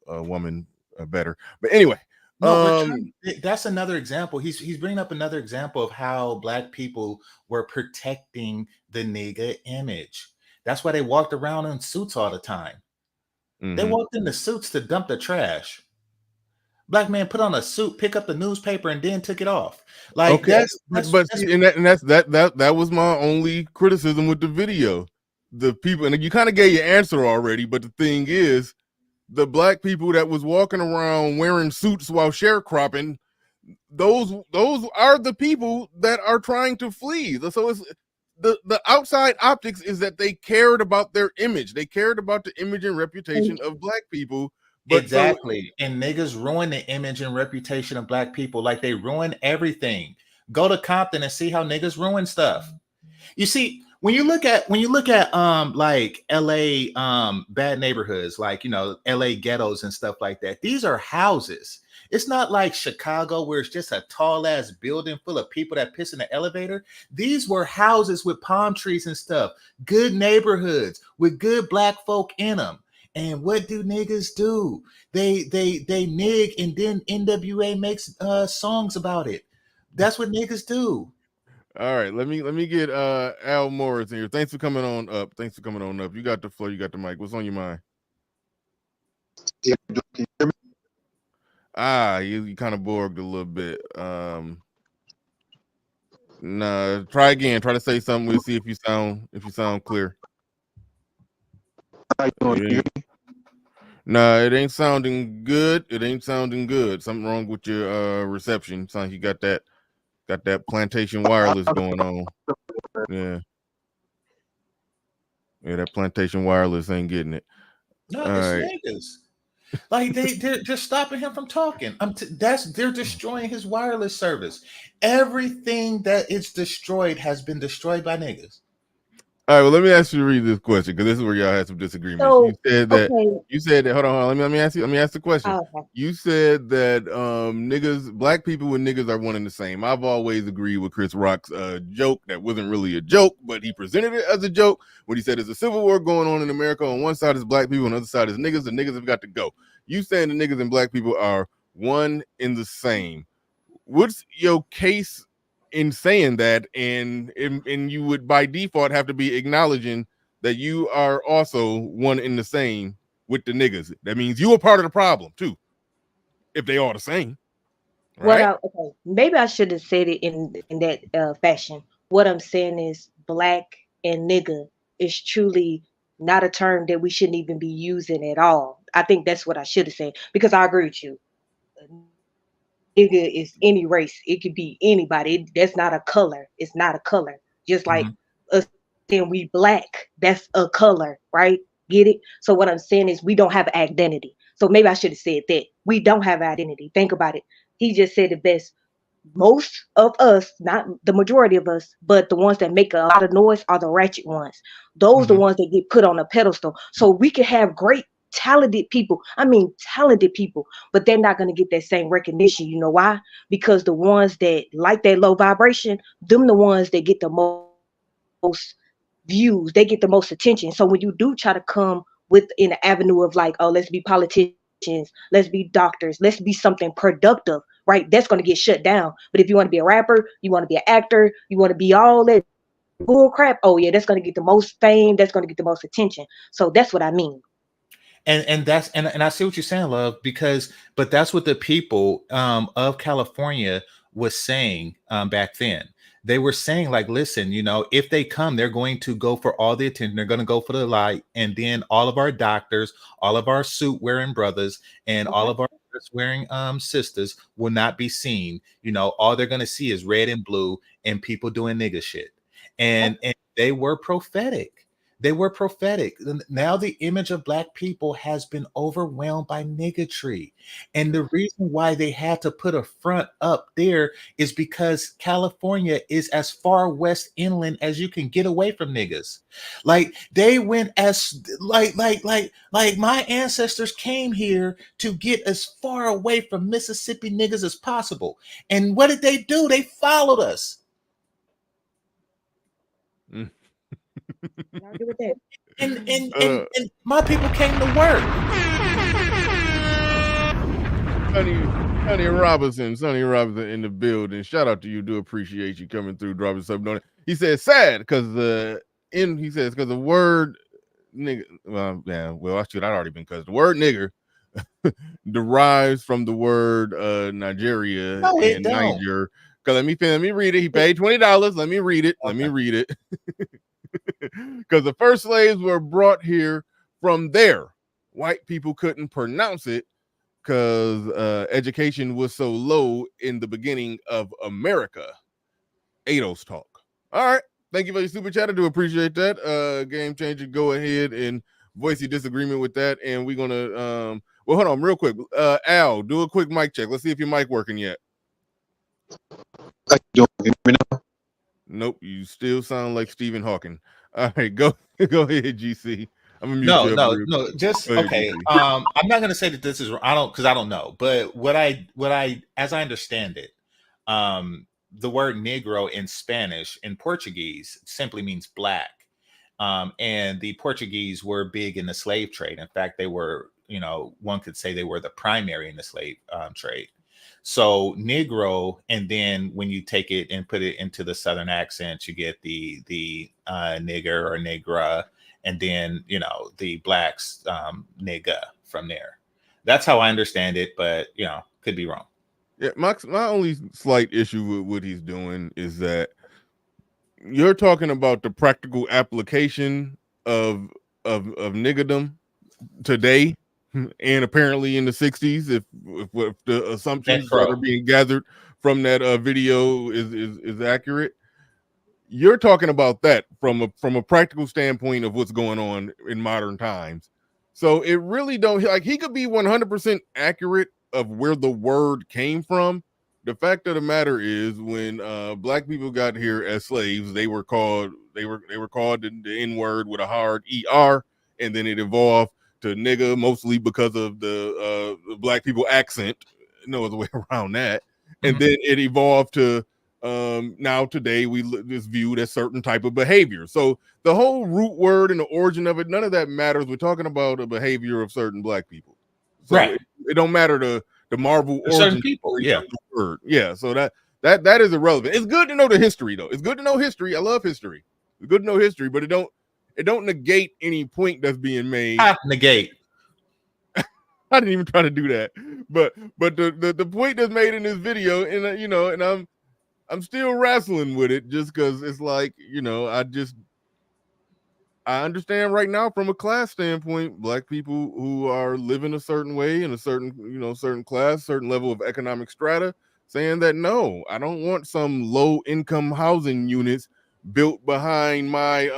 woman better. But anyway, no, but that's another example. He's bringing up another example of how black people were protecting the nigga image. That's why they walked around in suits all the time. They walked in the suits to dump the trash. Black man put on a suit, pick up the newspaper, and then took it off. Like okay, that was my only criticism with the video. The people, and you kind of gave your answer already, but the thing is, the black people that was walking around wearing suits while sharecropping, those are the people that are trying to flee. So it's the outside optics is that they cared about their image. They cared about the image and reputation of black people. But exactly. And niggas ruin the image and reputation of black people. Like they ruin everything. Go to Compton and see how niggas ruin stuff. You see, when you look at like LA bad neighborhoods, like LA ghettos and stuff like that, these are houses. It's not like Chicago where it's just a tall ass building full of people that piss in the elevator. These were houses with palm trees and stuff, good neighborhoods with good black folk in them. And what do niggas do? They nig, and then NWA makes songs about it. That's what niggas do. All right, let me get Al Morris in here. Thanks for coming on up. You got the floor. You got the mic. What's on your mind? Yeah, can you hear me? You kind of borged a little bit. Nah, try again. Try to say something. We'll see if you sound clear. How you doing? Can you hear me? Nah, it ain't sounding good. Something wrong with your reception. Sounds like you got that plantation wireless going on. Yeah, that plantation wireless ain't getting it. No, it's niggas. Like they're just stopping him from talking. They're destroying his wireless service. Everything that is destroyed has been destroyed by niggas. All right, well, let me ask you to read this question because this is where y'all had some disagreements. So, you said that. Hold on. Let me ask the question. Okay. You said that black people and niggas are one and the same. I've always agreed with Chris Rock's joke that wasn't really a joke, but he presented it as a joke when he said there's a civil war going on in America. On one side is black people, on the other side is niggas. The niggas have got to go. You saying the niggas and black people are one and the same. What's your case in saying that, and you would by default have to be acknowledging that you are also one in the same with the niggas? That means you are part of the problem too, if they are the same, right? Okay, maybe I should have said it in that fashion. What I'm saying is black and nigga is truly not a term that we shouldn't even be using at all. I think that's what I should have said, because I agree with you. Nigga is any race. It could be anybody. That's not a color. It's not a color. Just like us saying we black, that's a color, right? Get it? So what I'm saying is we don't have identity. So maybe I should have said that. We don't have identity. Think about it. He just said it best. Most of us, not the majority of us, but the ones that make a lot of noise are the ratchet ones. Those the ones that get put on a pedestal. So we can have great talented people, but they're not going to get that same recognition. You know why? Because the ones that like that low vibration, them the ones that get the most views, they get the most attention. So when you do try to come with in the avenue of like, oh, let's be politicians, let's be doctors, let's be something productive, right? That's going to get shut down. But if you want to be a rapper, you want to be an actor, you want to be all that bull crap, oh yeah, that's going to get the most fame, that's going to get the most attention. So that's what I mean. And that's and I see what you're saying, love, but that's what the people of California was saying back then. They were saying, like, listen, if they come, they're going to go for all the attention. They're going to go for the light. And then all of our doctors, all of our suit wearing brothers, and all of our dress wearing sisters will not be seen. All they're going to see is red and blue and people doing nigga shit. And they were prophetic. They were prophetic. Now the image of black people has been overwhelmed by niggatry. And the reason why they had to put a front up there is because California is as far west inland as you can get away from niggas. Like they went as like my ancestors came here to get as far away from Mississippi niggas as possible. And what did they do? They followed us. Can argue with that. And my people came to work. Sonny Robinson in the building. Shout out to you. Do appreciate you coming through, dropping something on it. He said sad because he says because the word nigga. Well, I should. I'd already been cussed. The word nigger derives from the word Nigeria and Niger. Because let me read it. He paid $20. Let me read it. Let me read it. Because the first slaves were brought here from there. White people couldn't pronounce it because education was so low in the beginning of America. Ados talk. All right. Thank you for your super chat. I do appreciate that. Game Changer, go ahead and voice your disagreement with that. And we're going to, well, hold on real quick. Al, do a quick mic check. Let's see if your mic working yet. How you doing? Hear me now? Nope. You still sound like Stephen Hawking. All right. Go ahead, GC. I'm gonna mute you. No. Just okay. I'm not gonna say that this is I don't know. But what I as I understand it, the word Negro in Spanish and Portuguese simply means black. And the Portuguese were big in the slave trade. In fact, they were, one could say they were the primary in the slave trade. So Negro, and then when you take it and put it into the Southern accent, you get the nigger or negra, and then the blacks nigga from there. That's how I understand it, but could be wrong. Yeah, my only slight issue with what he's doing is that you're talking about the practical application of niggerdom today, and apparently in the 60s, if the assumptions that are being gathered from that video is accurate. You're talking about that from a practical standpoint of what's going on in modern times. So it really don't, like, he could be 100% accurate of where the word came from. The fact of the matter is, when black people got here as slaves, they were called the N-word with a hard ER, and then it evolved to nigga, mostly because of the black people accent. No other way around that. And then it evolved to now today is viewed as certain type of behavior. So the whole root word and the origin of it, none of that matters. We're talking about a behavior of certain black people. So right. It don't matter the Marvel origin certain people. Yeah. The word. Yeah. So that is irrelevant. It's good to know the history though. It's good to know history. I love history. It's good to know history, but it don't negate any point that's being made. Negate. I didn't even try to do that, but the point that's made in this video, and and I'm still wrestling with it just because it's like, I understand right now from a class standpoint, black people who are living a certain way in a certain, certain class, certain level of economic strata, saying that, no, I don't want some low income housing units built behind my,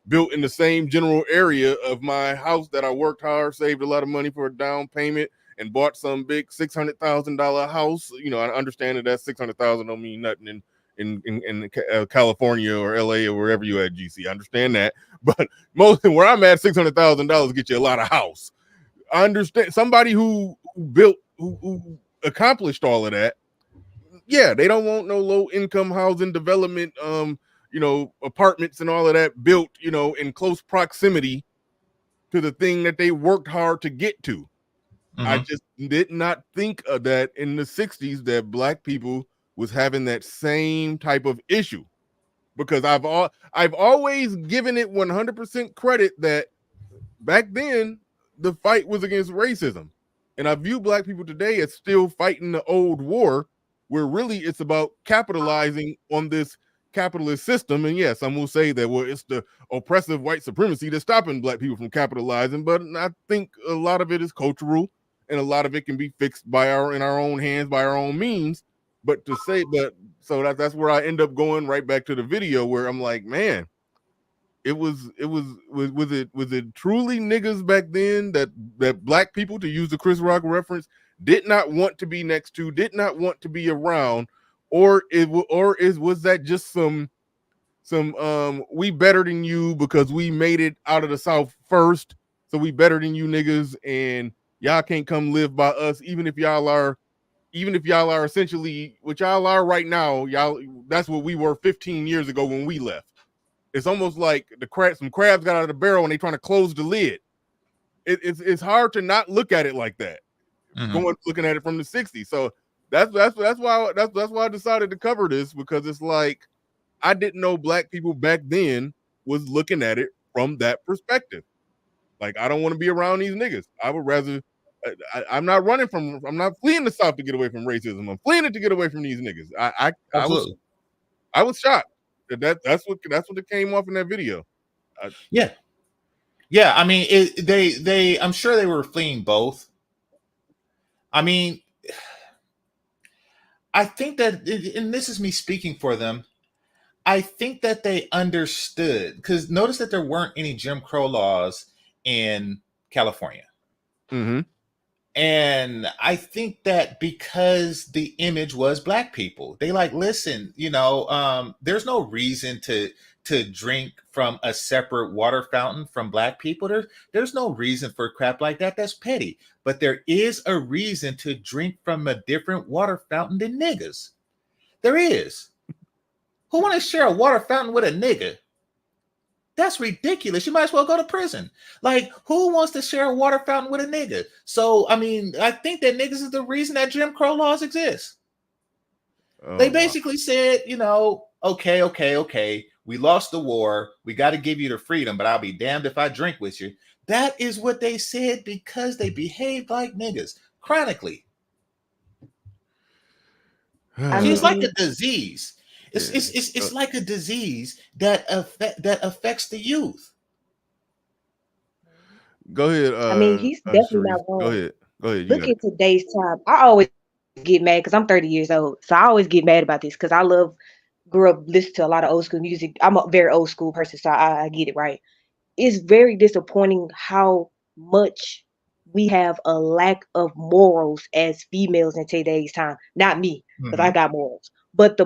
built in the same general area of my house that I worked hard, saved a lot of money for a down payment, and bought some big $600,000 house. I understand that $600,000 don't mean nothing in California or LA or wherever you at, GC. I understand that, but most where I'm at, $600,000 get you a lot of house. I understand somebody who accomplished all of that. Yeah, they don't want no low income housing development, apartments and all of that built, in close proximity to the thing that they worked hard to get to. I just did not think of that in the 60s, that black people was having that same type of issue, because I've always given it 100% credit that back then the fight was against racism, and I view black people today as still fighting the old war, where really it's about capitalizing on this capitalist system. And yes, I'm gonna say that, well, it's the oppressive white supremacy that's stopping black people from capitalizing, but I think a lot of it is cultural, and a lot of it can be fixed in our own hands, by our own means. But so that's where I end up going right back to the video, where I'm like, man, was it truly niggas back then that black people, to use the Chris Rock reference, did not want to be next to, did not want to be around, or was that just some we better than you because we made it out of the South first, so we better than you niggas, and y'all can't come live by us, even if y'all are essentially what y'all are right now. Y'all, that's what we were 15 years ago when we left. It's almost like some crabs got out of the barrel and they trying to close the lid. It's hard to not look at it like that. Looking at it from the 60s. So that's why I decided to cover this, because it's like I didn't know black people back then was looking at it from that perspective. Like, I don't want to be around these niggas. I would rather. I'm not fleeing the South to get away from racism. I'm fleeing it to get away from these niggas. I was shocked. That's what it came off in that video. Yeah. I mean, I'm sure they were fleeing both. I mean, I think that, and this is me speaking for them, I think that they understood, because notice that there weren't any Jim Crow laws in California. Mm-hmm. And I think that because the image was black people, they like, listen, there's no reason to drink from a separate water fountain from black people. There's no reason for crap like that. That's petty. But there is a reason to drink from a different water fountain than niggas. There is. Who want to share a water fountain with a nigga? That's ridiculous. You might as well go to prison. Like, who wants to share a water fountain with a nigga? So, I mean, I think that niggas is the reason that Jim Crow laws exist. They basically said, okay. We lost the war. We got to give you the freedom, but I'll be damned if I drink with you. That is what they said because they behaved like niggas chronically. It's like a disease. It's like a disease that affects the youth. Go ahead. I mean, he's definitely not wrong. Go ahead. Look at today's time. I always get mad because I'm 30 years old, so I always get mad about this because grew up listening to a lot of old school music. I'm a very old school person, so I get it right. It's very disappointing how much we have a lack of morals as females in today's time. Not me, because I got morals. But the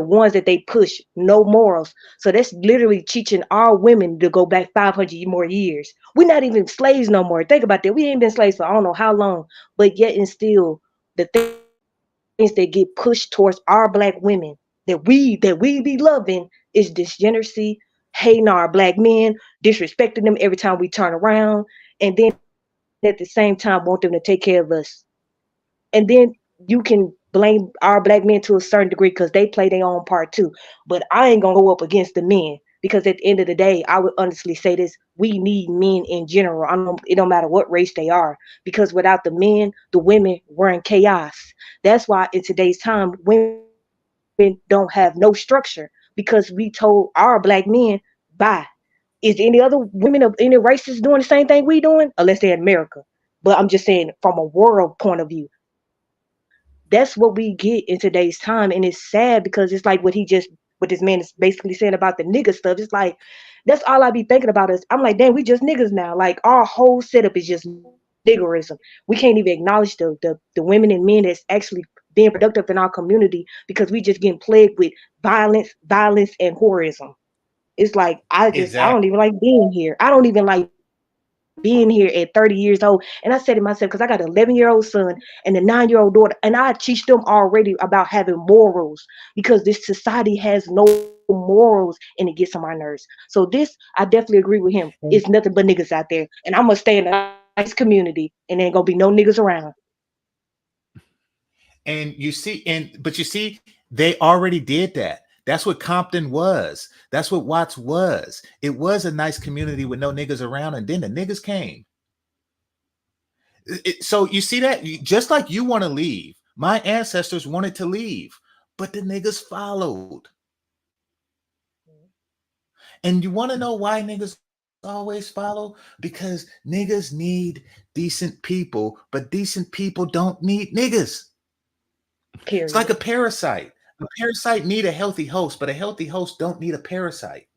ones that they push, no morals. So that's literally teaching our women to go back 500 more years. We're not even slaves no more. Think about that. We ain't been slaves for I don't know how long. But yet and still, the things that get pushed towards our black women that we be loving is degeneracy, hating our black men, disrespecting them every time we turn around, and then at the same time want them to take care of us. And then you can blame our black men to a certain degree because they play their own part too. But I ain't gonna go up against the men because at the end of the day, I would honestly say this: we need men in general. It don't matter what race they are, because without the men, the women were in chaos. That's why in today's time, women don't have no structure because we told our black men, bye. Is any other women of any races doing the same thing we doing? Unless they're in America. But I'm just saying from a world point of view. That's what we get in today's time. And it's sad because it's like what this man is basically saying about the nigga stuff. It's like, that's all I be thinking about is, I'm like, damn, we just niggas now. Like our whole setup is just niggerism. We can't even acknowledge the women and men that's actually being productive in our community because we just getting plagued with violence, and whorism. It's like, I don't even like being here. I don't even like being here at 30 years old. And I said to myself, because I got an 11-year-old son and a 9-year-old daughter, and I teach them already about having morals because this society has no morals and it gets on my nerves. So this, I definitely agree with him. It's nothing but niggas out there. And I'm going to stay in a nice community and ain't going to be no niggas around. And you see, they already did that. That's what Compton was. That's what Watts was. It was a nice community with no niggas around, and then the niggas came. So you see that? Just like you want to leave, my ancestors wanted to leave, but the niggas followed. And you want to know why niggas always follow? Because niggas need decent people, but decent people don't need niggas. Period. It's like a parasite. A parasite need a healthy host, but a healthy host don't need a parasite.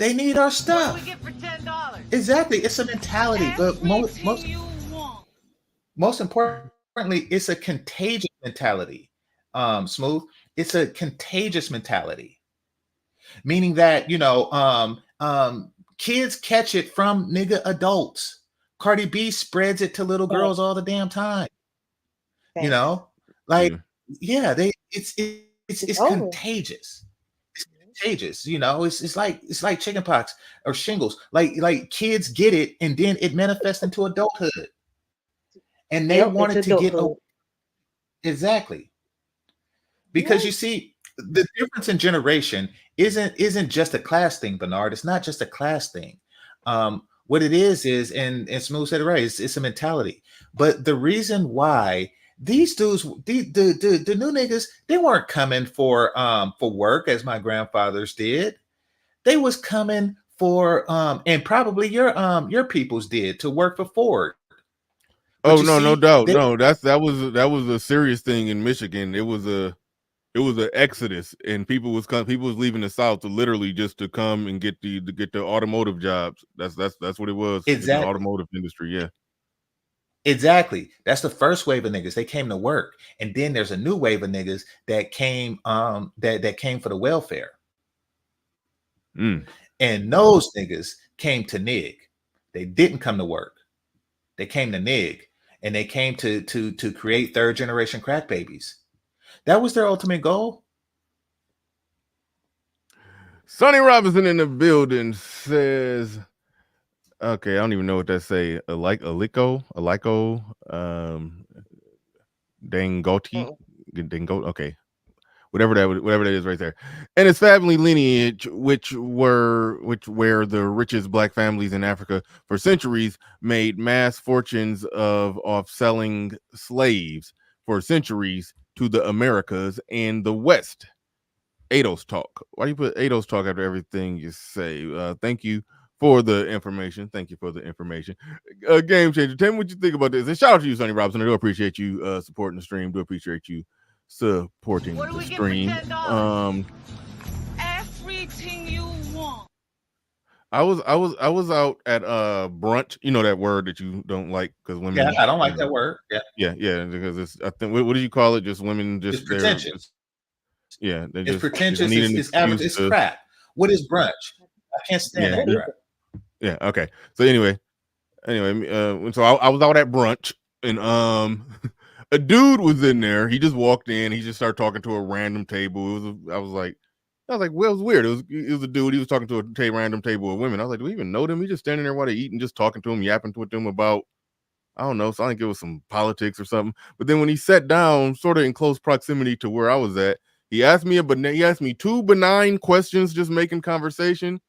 They need our What stuff. do we get for $10? Exactly. It's a mentality. But Everything you want. most importantly, it's a contagious mentality. Smooth. It's a contagious mentality, meaning that kids catch it from nigga adults. Cardi B spreads it to little girls all the damn time. You Thanks. know, like Yeah. yeah, it's over. contagious. It's contagious. You know, it's like chickenpox or shingles. Like kids get it, and then it manifests into adulthood, and they Yep, it's wanted to get adulthood. exactly. Because Yeah. you see, the difference in generation isn't just a class thing, Bernard. It's not just a class thing. What it is, and Smooth said it right, it's a mentality. But the reason why these dudes, the new niggas, they weren't coming for work as my grandfathers did. They was coming for and probably your peoples did to work for Ford. But Oh you no, no see, doubt. No, that was a serious thing in Michigan. It was an exodus, and people was leaving the South to literally just to come and get the automotive jobs. That's what it was in the exactly. automotive industry. Yeah. Exactly. That's the first wave of niggas. They came to work. And then there's a new wave of niggas that came that came for the welfare. Mm. And those niggas came to nig. They didn't come to work. They came to nig. And they came to create third generation crack babies. That was their ultimate goal. Sonny Robinson in the building says, okay, I don't even know what that say. Aliko, Dangoti, okay. Whatever that is right there. And his family lineage, which were the richest black families in Africa for centuries, made mass fortunes off selling slaves for centuries to the Americas and the West. Ados talk. Why do you put Ados talk after everything you say? Thank you for the information. Thank you for the information. Game changer. Tell me what you think about this. And shout out to you, Sonny Robinson. I do appreciate you supporting the stream. Do appreciate you supporting What do the we get stream. for $10? Everything you want. I was out at brunch. You know that word that you don't like because women. Yeah, I don't like that word. Yeah. Yeah, because it's, I think, what do you call it? Just women, just It's pretentious. Yeah, It's pretentious. need an It's average. It's crap. What is brunch? I can't stand that crap. Yeah. Okay. So anyway, so I was out at brunch, and a dude was in there. He just walked in. He just started talking to a random table. I was like, well, it was weird. It was a dude. He was talking to a random table of women. I was like, do we even know them? He just standing there while they eating, just talking to them, yapping with them about, I don't know. So I think it was some politics or something. But then when he sat down, sort of in close proximity to where I was at, he asked me two benign questions, just making conversation.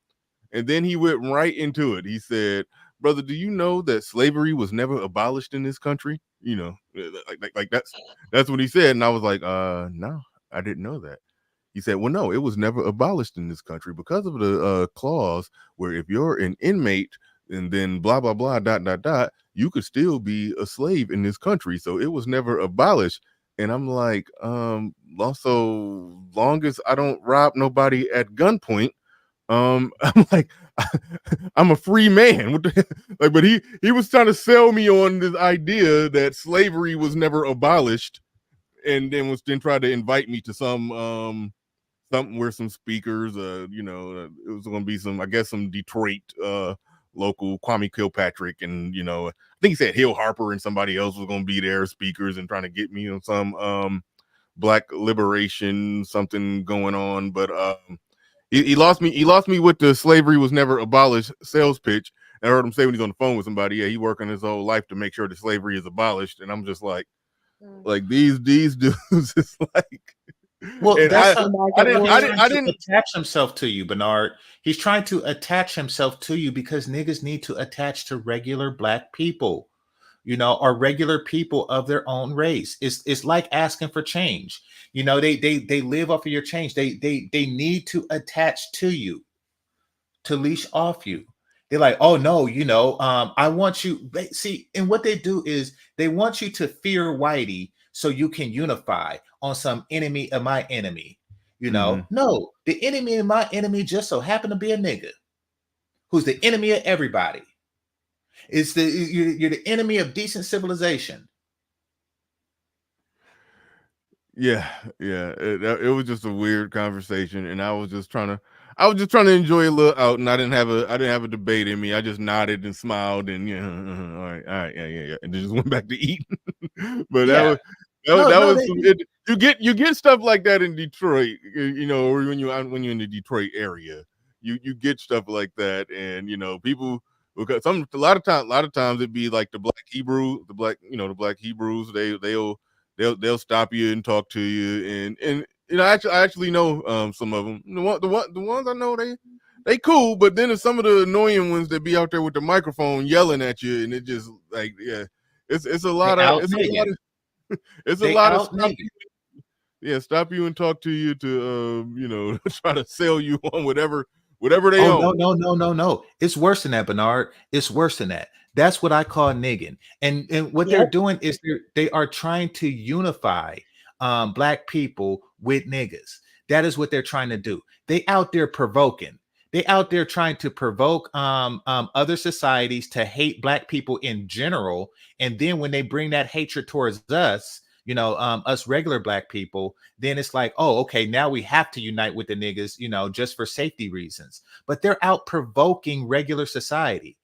And then he went right into it. He said, brother, do you know that slavery was never abolished in this country? You know, like that's what he said. And I was like, no, I didn't know that. He said, well, no, it was never abolished in this country because of the clause where if you're an inmate and then blah, blah, blah, ... you could still be a slave in this country. So it was never abolished. And I'm like, also, long as I don't rob nobody at gunpoint, I'm like, I'm a free man. Like, but he was trying to sell me on this idea that slavery was never abolished, and then tried to invite me to some something where some speakers, it was going to be some Detroit local Kwame Kilpatrick, and I think he said Hill Harper and somebody else was going to be there, speakers, and trying to get me on some black liberation something going on, but he lost me with the slavery was never abolished sales pitch. I heard him say when he's on the phone with somebody, yeah, he working his whole life to make sure that slavery is abolished, and I'm just like these dudes is like. Well, that's I didn't attach himself to you, Bernard. He's trying to attach himself to you because niggas need to attach to regular black people, or regular people of their own race. It's like asking for change. They live off of your change. They need to attach to you, to leash off you. They're like, oh no, I want you. See, and what they do is they want you to fear whitey so you can unify on some enemy of my enemy. No, the enemy of my enemy just so happened to be a nigga. who's the enemy of everybody. You're the enemy of decent civilization. Yeah, it was just a weird conversation, and I was just trying to enjoy a little out, and I didn't have a debate in me. I just nodded and smiled, and all right, yeah, and then just went back to eat. But Yeah. that was you get stuff like that in Detroit, or when you're in the Detroit area, you get stuff like that, and people. Because a lot of times it'd be like the black Hebrews, they'll stop you and talk to you, and I actually know some of them. The ones I know, they cool, but then there's some of the annoying ones that be out there with the microphone yelling at you, and it just like it's a lot of stop you and talk to you to try to sell you on whatever they own. No. It's worse than that, Bernard. It's worse than that. That's what I call nigging. And what they're doing is they are trying to unify black people with niggas. That is what they're trying to do. They out there provoking. They out there trying to provoke other societies to hate black people in general. And then when they bring that hatred towards us, us regular black people, then it's like, oh, okay, now we have to unite with the niggas, just for safety reasons. But they're out provoking regular society.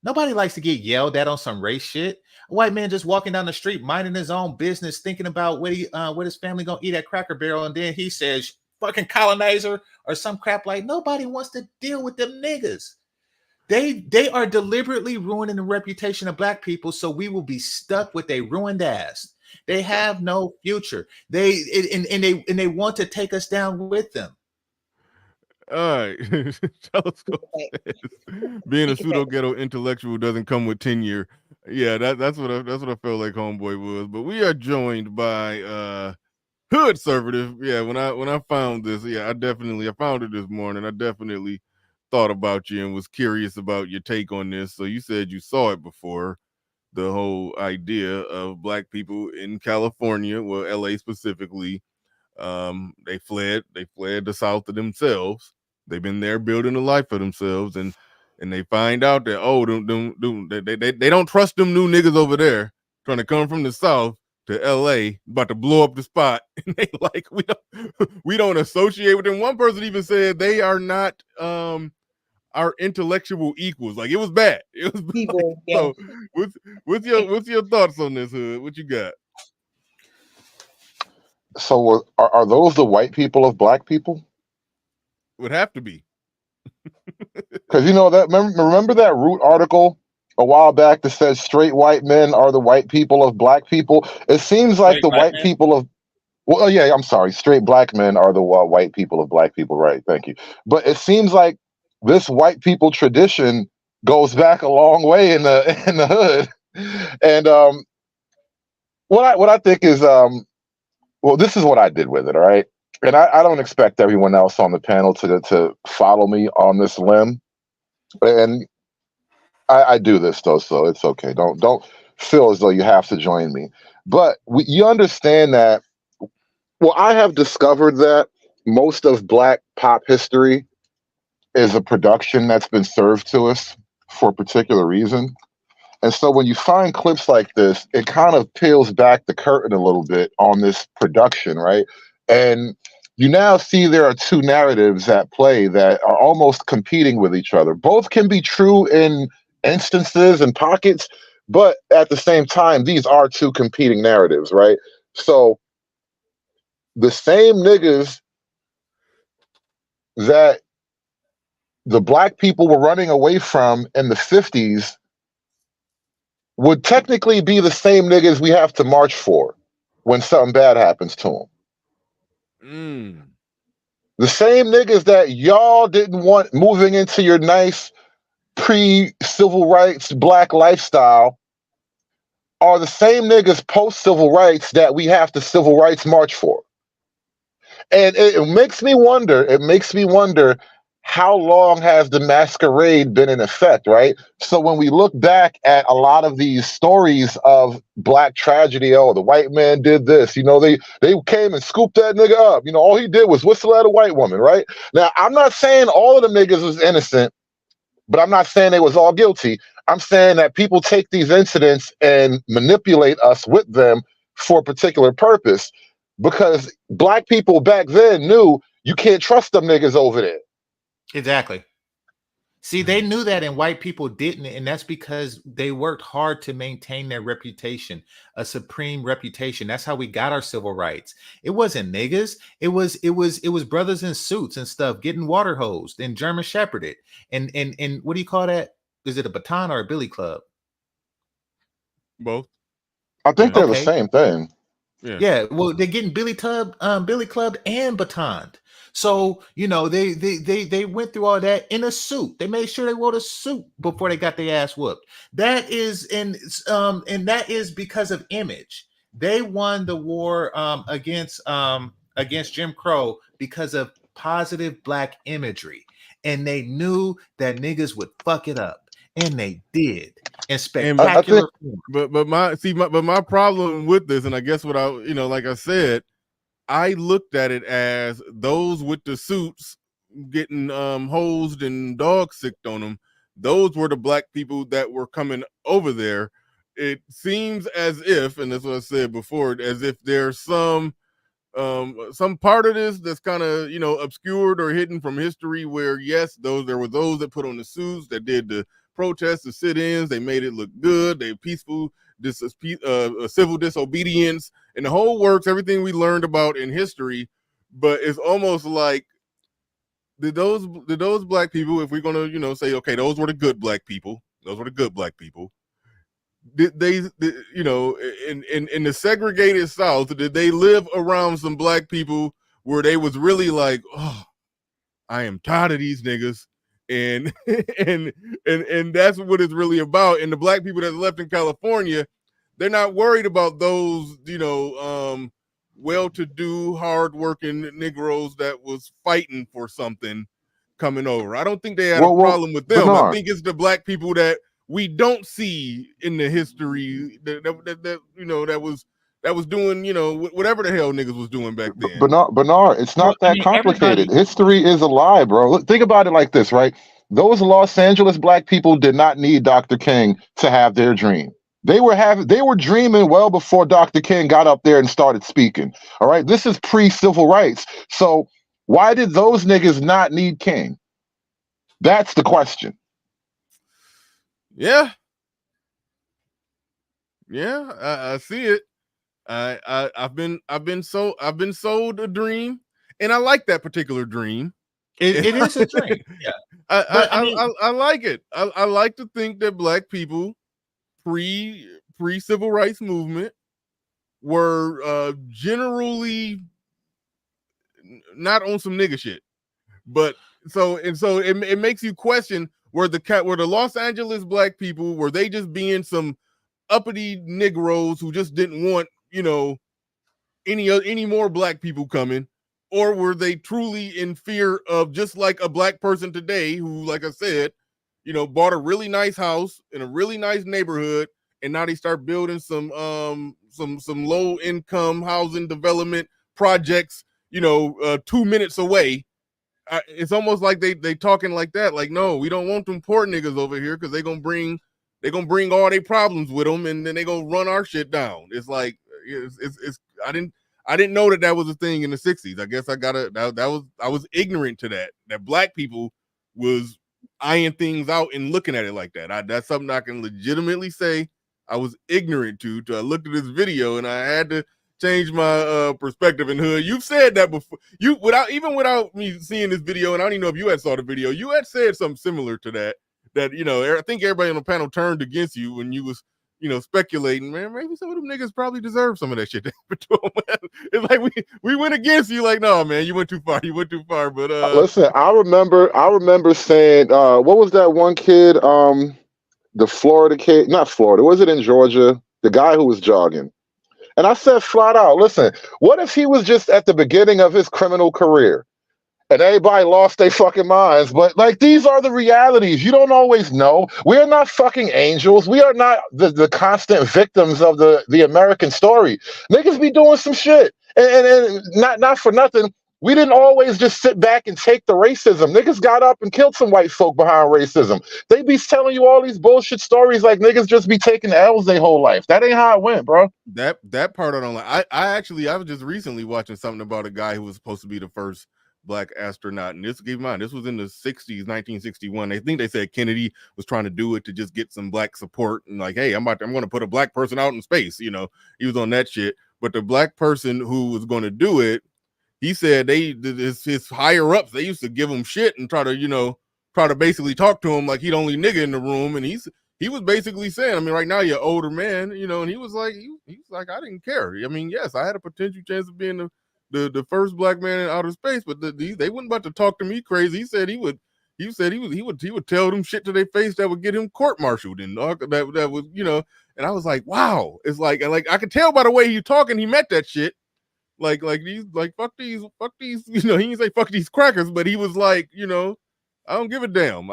Nobody likes to get yelled at on some race shit. A white man just walking down the street, minding his own business, thinking about what his family gonna eat at Cracker Barrel, and then he says fucking colonizer or some crap. Like, nobody wants to deal with them niggas. They are deliberately ruining the reputation of black people, so we will be stuck with a ruined ass. They have no future. They want to take us down with them. All right. Telescope says, being a pseudo ghetto intellectual doesn't come with tenure. Yeah, that's what I felt like homeboy was. But we are joined by Hood Conservative. Yeah, when I found this, I found it this morning. I definitely thought about you and was curious about your take on this. So you said you saw it before, the whole idea of black people in California, well, LA specifically. They fled the South to themselves. They've been there building a life for themselves, and they find out that they don't trust them new niggas over there trying to come from the South to LA, about to blow up the spot. And they like, we don't associate with them. One person even said they are not our intellectual equals. Like, it was bad. It was people. Like, so what's your thoughts on this, Hood? What you got? So are those the white people of black people? Would have to be. Because that remember that Root article a while back that says straight white men are the white people of black people? It seems like the white people of I'm sorry, straight black men are the white people of black people, right? Thank you. But it seems like this white people tradition goes back a long way in the hood. And what I think is well, this is what I did with it, all right? And I don't expect everyone else on the panel to follow me on this limb. And I do this, though, so it's okay. Don't feel as though you have to join me. But you understand that, well, I have discovered that most of black pop history is a production that's been served to us for a particular reason. And so when you find clips like this, it kind of peels back the curtain a little bit on this production, right? And you now see there are two narratives at play that are almost competing with each other. Both can be true in instances and pockets, but at the same time, these are two competing narratives, right? So the same niggas that the black people were running away from in the 50s would technically be the same niggas we have to march for when something bad happens to them. The same niggas that y'all didn't want moving into your nice pre-civil rights black lifestyle are the same niggas post-civil rights that we have to civil rights march for. And it makes me wonder how long has the masquerade been in effect, right? So when we look back at a lot of these stories of black tragedy, the white man did this, they came and scooped that nigga up. All he did was whistle at a white woman, right? Now, I'm not saying all of the niggas was innocent, but I'm not saying they was all guilty. I'm saying that people take these incidents and manipulate us with them for a particular purpose, because black people back then knew you can't trust them niggas over there. Exactly. See, they knew that and white people didn't, and that's because they worked hard to maintain their reputation, a supreme reputation. That's how we got our civil rights. It wasn't niggas. It was brothers in suits and stuff getting water hosed and German shepherded. And what do you call that? Is it a baton or a billy club? Both. I think they're the Okay. same thing. Yeah. Well, they're getting billy clubbed and batoned. So, you know, they went through all that in a suit. They made sure they wore a suit before they got their ass whooped. That is and that is because of image. They won the war against Jim Crow because of positive black imagery. And they knew that niggas would fuck it up. And they did. In spectacular form. But my problem with this, and I guess what like I said, I looked at it as those with the suits getting hosed and dog sicked on them. Those were the black people that were coming over there. It seems as if, and that's what I said before, as if there's some part of this that's kind of obscured or hidden from history, where yes, there were those that put on the suits, that did the protests, the sit-ins, they made it look good, they peaceful civil disobedience and the whole works, everything we learned about in history. But it's almost like did those black people, if we're gonna say, okay, those were the good black people, did they in the segregated South, did they live around some black people where they was really like, oh, I am tired of these niggas, and and that's what it's really about. And the black people that's left in California, they're not worried about those well-to-do, hard-working Negroes that was fighting for something coming over. I don't think they had a problem with them. I think it's the black people that we don't see in the history that was doing whatever the hell niggas was doing back then. Bernard, it's not that complicated. History is a lie, bro. Look, think about it like this, right? Those Los Angeles black people did not need Dr. King to have their dream. They were dreaming well before Dr. King got up there and started speaking. All right, this is pre-civil rights. So why did those niggas not need King? That's the question. Yeah, I see it. I've been sold a dream, and I like that particular dream. It is a dream. Yeah, I like it. I like to think that black people pre civil rights movement were generally not on some nigga shit, but so it makes you question, were the Los Angeles black people, were they just being some uppity Negroes who just didn't want any more black people coming, or were they truly in fear of, just like a black person today who, like I said, bought a really nice house in a really nice neighborhood, and now they start building some low income housing development projects 2 minutes away. It's almost like they talking like that, like, no, we don't want them poor niggas over here because they're gonna bring all their problems with them, and then they gonna run our shit down. It's like it's I didn't know that was a thing in the 60s. I guess I was ignorant to that black people was eyeing things out and looking at it like that. That's something I can legitimately say I was ignorant to. I looked at this video and I had to change my perspective. And Hood, you've said that before. Without me seeing this video, and I don't even know if you had saw the video, you had said something similar to that. That I think everybody on the panel turned against you when you was speculating, man, maybe some of them niggas probably deserve some of that shit. It's like we went against you, like, no, man, you went too far. But listen, I remember saying, what was that one kid, the Florida kid, not Florida, was it in Georgia? The guy who was jogging. And I said flat out, listen, what if he was just at the beginning of his criminal career and everybody lost their fucking minds? But like, these are the realities. You don't always know. We are not fucking angels. We are not the constant victims of the American story. Niggas be doing some shit. And not for nothing. We didn't always just sit back and take the racism. Niggas got up and killed some white folk behind racism. They be telling you all these bullshit stories like niggas just be taking L's their whole life. That ain't how it went, bro. That part I don't like. I was just recently watching something about a guy who was supposed to be the first black astronaut, and this, keep in mind, this was in the 60s, 1961. They said Kennedy was trying to do it to just get some black support, and like, hey, I'm going to put a black person out in space. You know, he was on that shit. But the black person who was going to do it, he said his higher ups, they used to give him shit and try to basically talk to him like he the only nigga in the room, and he was basically saying, I mean, right now you're an older man, you know, and he was like, I didn't care. I mean, yes, I had a potential chance of being the first black man in outer space, but they weren't about to talk to me crazy. He said he would tell them shit to their face that would get him court-martialed, and that was, you know. And I was like, wow, it's like I could tell by the way he talking, he meant that shit. Like fuck these, you know, he didn't say fuck these crackers, but he was like, you know, I don't give a damn.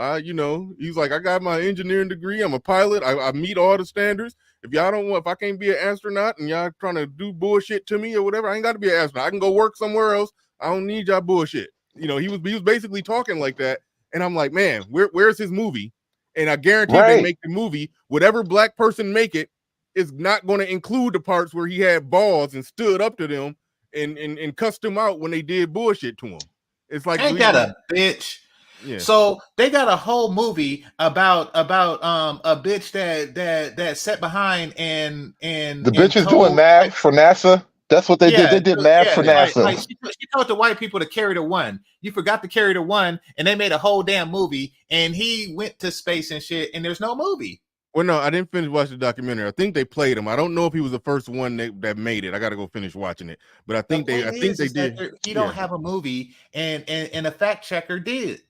He's like, I got my engineering degree. I'm a pilot. I meet all the standards. If I can't be an astronaut and y'all trying to do bullshit to me or whatever, I ain't got to be an astronaut. I can go work somewhere else. I don't need y'all bullshit. You know, he was basically talking like that. And I'm like, man, where's his movie? And I guarantee they make the movie, whatever black person make it, is not going to include the parts where he had balls and stood up to them and cussed them out when they did bullshit to him. It's like, ain't that a bitch? Yeah. So they got a whole movie about a bitch that sat behind and the bitch is doing math for NASA. That's what they did. They did math for NASA. Like she told the white people to carry the one. You forgot to carry the one, and they made a whole damn movie. And he went to space and shit, and there's no movie. Well, no, I didn't finish watching the documentary. I think they played him. I don't know if he was the first one that made it. I got to go finish watching it. But I think they did. He don't have a movie, and a fact checker did.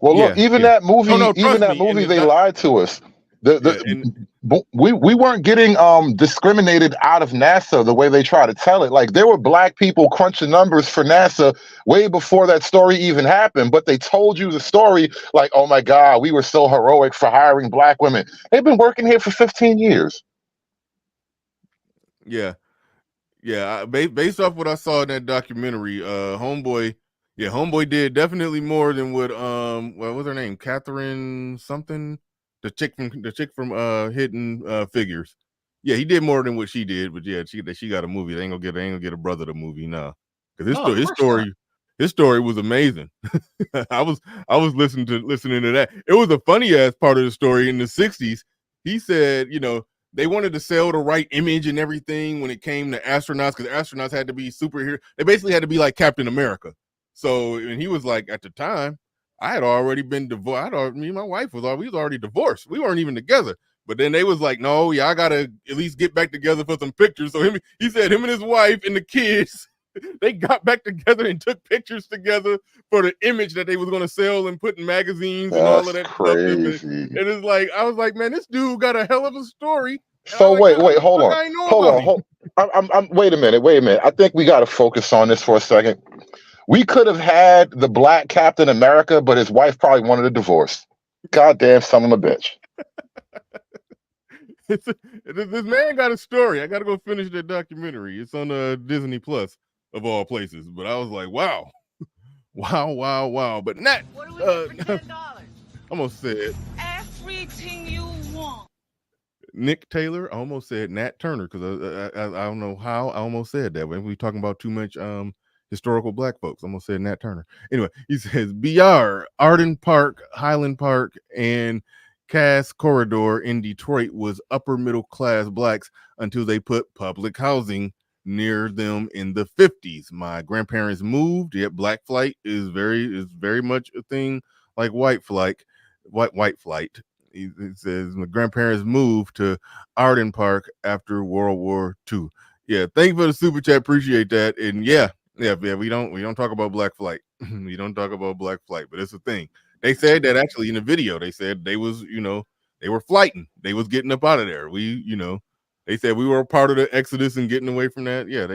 Well, look, that movie, they lied to us. We weren't getting discriminated out of NASA the way they try to tell it. Like, there were black people crunching numbers for NASA way before that story even happened, but they told you the story like, oh my God, we were so heroic for hiring black women. They've been working here for 15 years. Yeah. Based off what I saw in that documentary, Homeboy did definitely more than what what was her name? Catherine something? The chick from Hidden Figures. Yeah, he did more than what she did, but yeah, she got a movie. They ain't gonna get a brother the movie now. Because his story was amazing. I was listening to that. It was a funny ass part of the story in the 60s. He said, you know, they wanted to sell the right image and everything when it came to astronauts, because astronauts had to be superheroes. They basically had to be like Captain America. So, and he was like, at the time, I had already been divorced. Me and my wife we was already divorced. We weren't even together. But then they was like, no, I gotta at least get back together for some pictures. So he said him and his wife and the kids, they got back together and took pictures together for the image that they was gonna sell and put in magazines and all of that crazy stuff. And it's like, I was like, man, this dude got a hell of a story. So wait, hold on. I'm wait a minute. I think we got to focus on this for a second. We could have had the black Captain America, but his wife probably wanted a divorce. Goddamn son of a bitch. This man got a story. I got to go finish that documentary. It's on Disney Plus, of all places. But I was like, wow. But Nat, what do we get for $10? I almost said everything you want. Nick Taylor. I almost said Nat Turner, because I don't know how I almost said that. When we talking about too much historical black folks, I'm gonna say Nat Turner. Anyway, he says BR, Arden Park, Highland Park, and Cass Corridor in Detroit was upper middle class blacks until they put public housing near them in the 50s. My grandparents moved. Yet black flight is very much a thing like white flight. It says my grandparents moved to Arden Park after World War II. Yeah, thank you for the super chat. Appreciate that. And yeah, we don't talk about black flight. We don't talk about black flight, but it's a thing. They said that actually in the video. They said they was, they were flighting. They was getting up out of there. They said we were a part of the exodus and getting away from that. Yeah,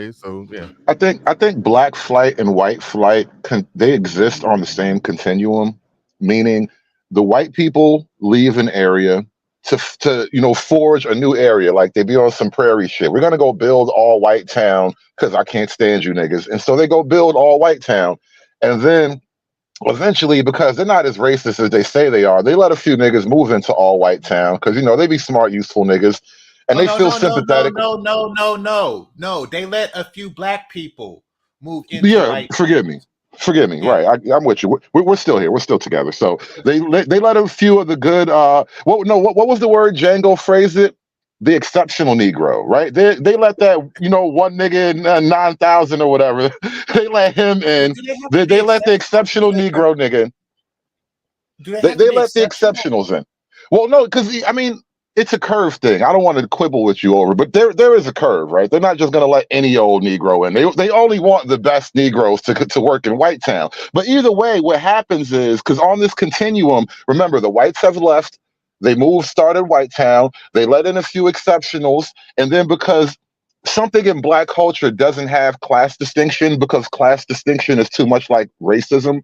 I think black flight and white flight they exist on the same continuum, meaning the white people leave an area, to forge a new area, like they be on some prairie shit. We're gonna go build all white town because I can't stand you niggas, and so they go build all white town, and then eventually, because they're not as racist as they say they are, they let a few niggas move into all white town because they be smart, useful niggas, and Oh, they no, feel no, no, no, sympathetic. no, no, no, no, no. They let a few black people move into Yeah, white forgive me. towns. Forgive me. Yeah. Right, I'm with you. We're still here. We're still together. So they let a few of the good. What was the word Django phrased it? The exceptional Negro, right? They let that one nigga in 9,000 or whatever. They let him in. Do they have to be They let the exceptional? exceptional Negro nigga in. Do they They have to they be let the exceptional? exceptionals in. Well, no, because I mean it's a curve thing. I don't want to quibble with you over, but there is a curve, right? They're not just going to let any old Negro in. They only want the best Negroes to work in White Town. But either way, what happens is because on this continuum, remember the whites have left. They started White Town. They let in a few exceptionals, and then because something in Black culture doesn't have class distinction because class distinction is too much like racism,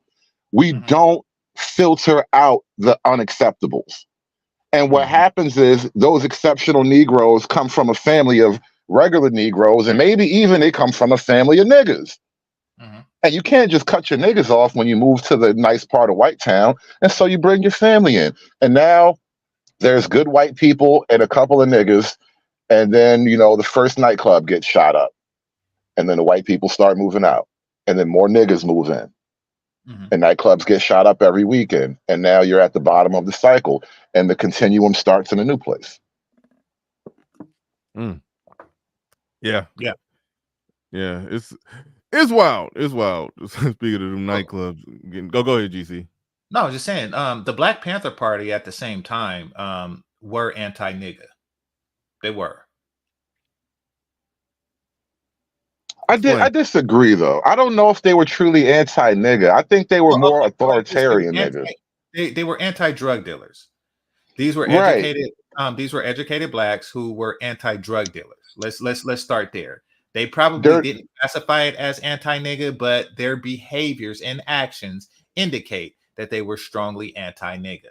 we Mhm. don't filter out the unacceptables. And what happens is those exceptional Negroes come from a family of regular Negroes, and maybe even they come from a family of niggas. Mhm. And you can't just cut your niggas off when you move to the nice part of White Town. And so you bring your family in. And now there's good white people and a couple of niggas. And then, the first nightclub gets shot up. And then the white people start moving out. And then more niggas move in. Mhm. And nightclubs get shot up every weekend. And now you're at the bottom of the cycle. And the continuum starts in a new place. Mm. Yeah. Yeah. Yeah. It's wild. It's wild. Speaking of them Well, nightclubs, go ahead, GC. no, I was just saying, the Black Panther Party at the same time were anti-nigga. They were. I Explain. disagree though. I don't know if they were truly anti-nigga. I think they were Well, more okay, well, at least authoritarian niggas. they were anti-drug dealers. These were Right. educated blacks who were anti-drug dealers. Let's start there. They probably They're, didn't classify it as anti-nigga, but their behaviors and actions indicate that they were strongly anti-nigga.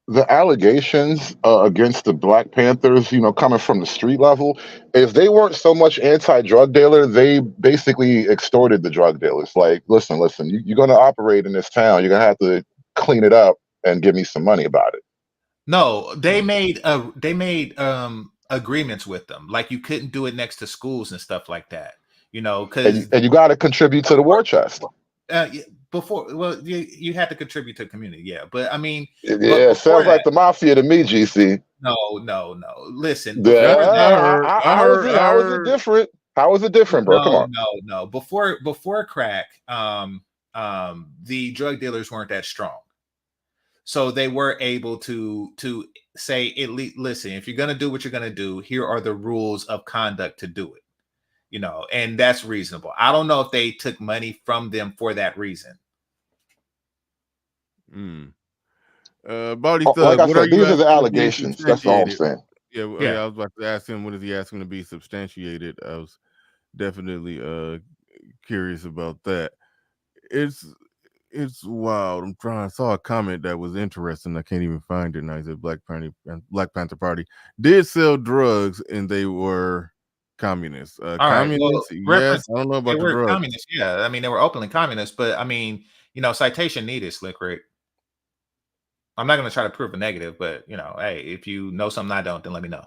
the allegations against the Black Panthers, coming from the street level, if they weren't so much anti-drug dealer, they basically extorted the drug dealers. Like, listen, you're going to operate in this town. You're going to have to clean it up and give me some money about it. No, they made agreements with them, like you couldn't do it next to schools and stuff like that. Because And you got to contribute to the war chest. before, well, you had to contribute to the community, yeah. But I mean, but Yeah, before sounds like that, the mafia to me, GC. no. Listen, Yeah, before that, how is it different? How is it different, bro? Come on. no. Before crack, the drug dealers weren't that strong, so they were able to say, at least, listen, if you're gonna do what you're gonna do, here are the rules of conduct to do it. And that's reasonable. I don't know if they took money from them for that reason. Body Like Thug, I what are said, you these are the asking to be allegations. That's all I'm substantiated? saying. Yeah, Yeah. I was about to ask him what is he asking to be substantiated. I was definitely curious about that. It's wild. I saw a comment that was interesting. I can't even find it now. He said Black Panther Party did sell drugs and they were communists. All right. Well, Communists, yes. reference, I don't know they about the were drugs. communists. Yeah. I mean, they were openly communists, but I mean, citation needed, Slick Rick. I'm not going to try to prove a negative, but hey, if you know something I don't, then let me know.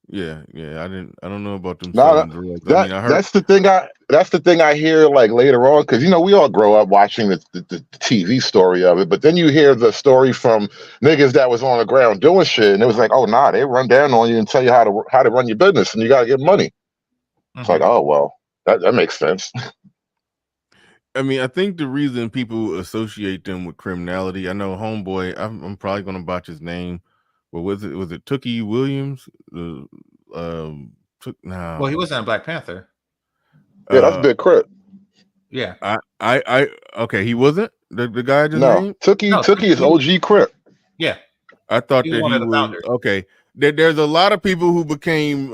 Yeah. I don't know about them No, selling drugs. I mean, I heard that's the thing I hear like later on, because we all grow up watching the TV story of it, but then you hear the story from niggas that was on the ground doing shit, and it was like, oh nah, they run down on you and tell you how to run your business, and you gotta get money. It's like, oh well, that makes sense. I mean, I think the reason people associate them with criminality, I know Homeboy, I'm probably going to botch his name. But was it Tookie Williams? Well, he wasn't a Black Panther. Yeah, that's Big Crit. Yeah. Okay, he wasn't the guy just No, named? Tookie is OG Crit. Yeah. I thought He was that one he of the was founders. okay. There's a lot of people who became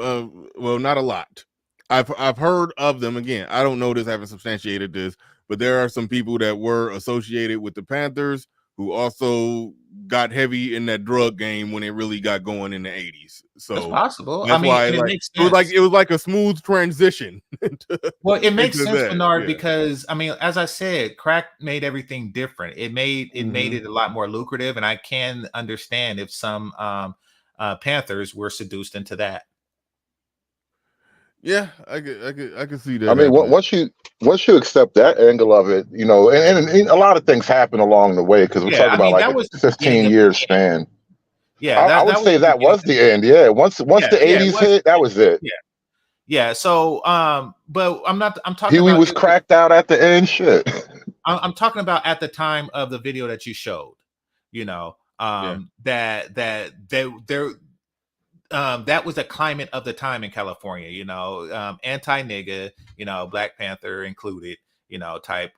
well, not a lot. I've heard of them. Again, I don't know this, haven't substantiated this, but there are some people that were associated with the Panthers who also got heavy in that drug game when it really got going in the 80s. So that's possible. that's I mean, why and it like makes it was sense. like a smooth transition. Well, it makes into sense, that. Bernard, Yeah. because I mean, as I said, crack made everything different. It made it a lot more lucrative, and I can understand if some Panthers were seduced into that. Yeah, I could see that I mean, happening. once you accept that angle of it, you know, and a lot of things happen along the way because we're Yeah, talking I about mean like that a was the beginning of 15-year the end. span. Yeah, I would that was say the that beginning. was the end. Yeah, once Yeah, the yeah, it 80s was. hit, that was it. Yeah, yeah. So, but I'm talking Pee Wee about was cracked out at the end. Shit. I'm talking about at the time of the video that you showed. You know, Yeah. that was the climate of the time in California, you know, anti-nigga, you know, Black Panther included, you know, type,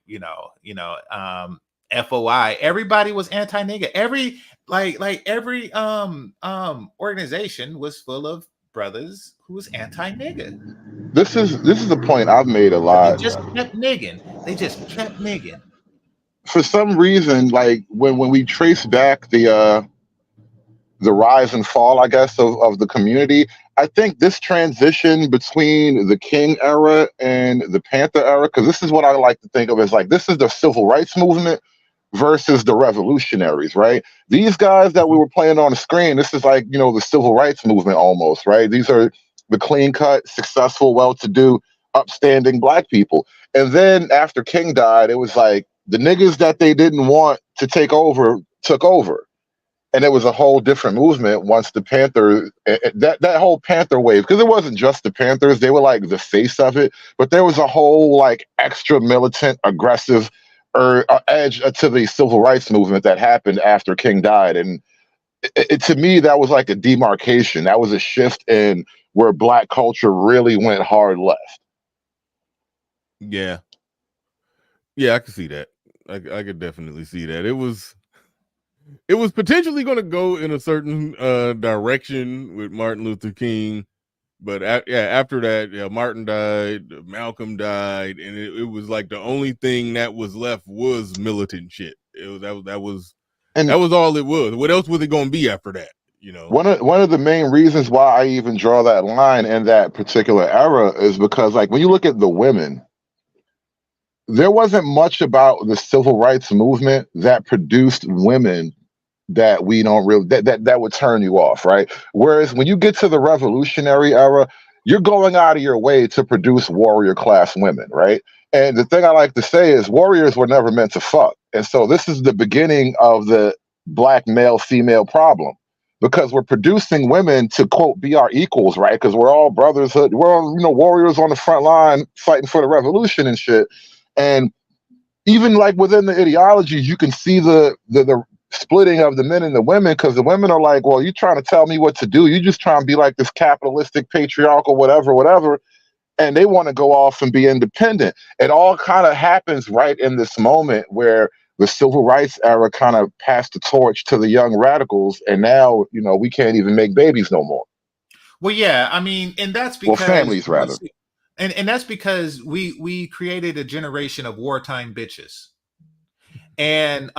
FOI. Everybody was anti-nigga. Every organization was full of brothers who was anti-nigga. This is the point I've made a But they lot. just kept nigging. They just kept nigging. For some reason, like when we trace back the rise and fall, I guess, of the community. I think this transition between the King era and the Panther era, because this is what I like to think of as like this is the civil rights movement versus the revolutionaries, right? These guys that we were playing on the screen, this is like, you know, the civil rights movement almost, right? These are the clean cut, successful, well to do, upstanding Black people. And then after King died, it was like the niggas that they didn't want to take over took over, and it was a whole different movement once the Panther that whole Panther wave, because it wasn't just the Panthers, they were like the face of it, but there was a whole like extra militant, aggressive edge to the civil rights movement that happened after King died, and to me that was like a demarcation. That was a shift in where Black culture really went hard left. Yeah, I could see that. I could definitely see that. It was potentially going to go in a certain direction with Martin Luther King, but after that, Martin died, Malcolm died, and it was like the only thing that was left was militant shit. It was that was all it was. What else was it going to be after that? You know, one of the main reasons why I even draw that line in that particular era is because, like, when you look at the women, there wasn't much about the civil rights movement that produced women that we don't really that would turn you off, right? Whereas when you get to the revolutionary era, you're going out of your way to produce warrior class women, right? And the thing I like to say is warriors were never meant to fuck. And so this is the beginning of the Black male female problem, because we're producing women to quote be our equals, right? Because we're all brotherhood, we're all, you know, warriors on the front line fighting for the revolution and shit. And even like within the ideologies, you can see the splitting of the men and the women, because the women are like, well, you're trying to tell me what to do. You just trying to be like this capitalistic, patriarchal, whatever. And they want to go off and be independent. It all kind of happens right in this moment where the civil rights era kind of passed the torch to the young radicals. And now, you know, we can't even make babies no more. Well, yeah, I mean, and that's because families rather. And that's because we created a generation of wartime bitches. And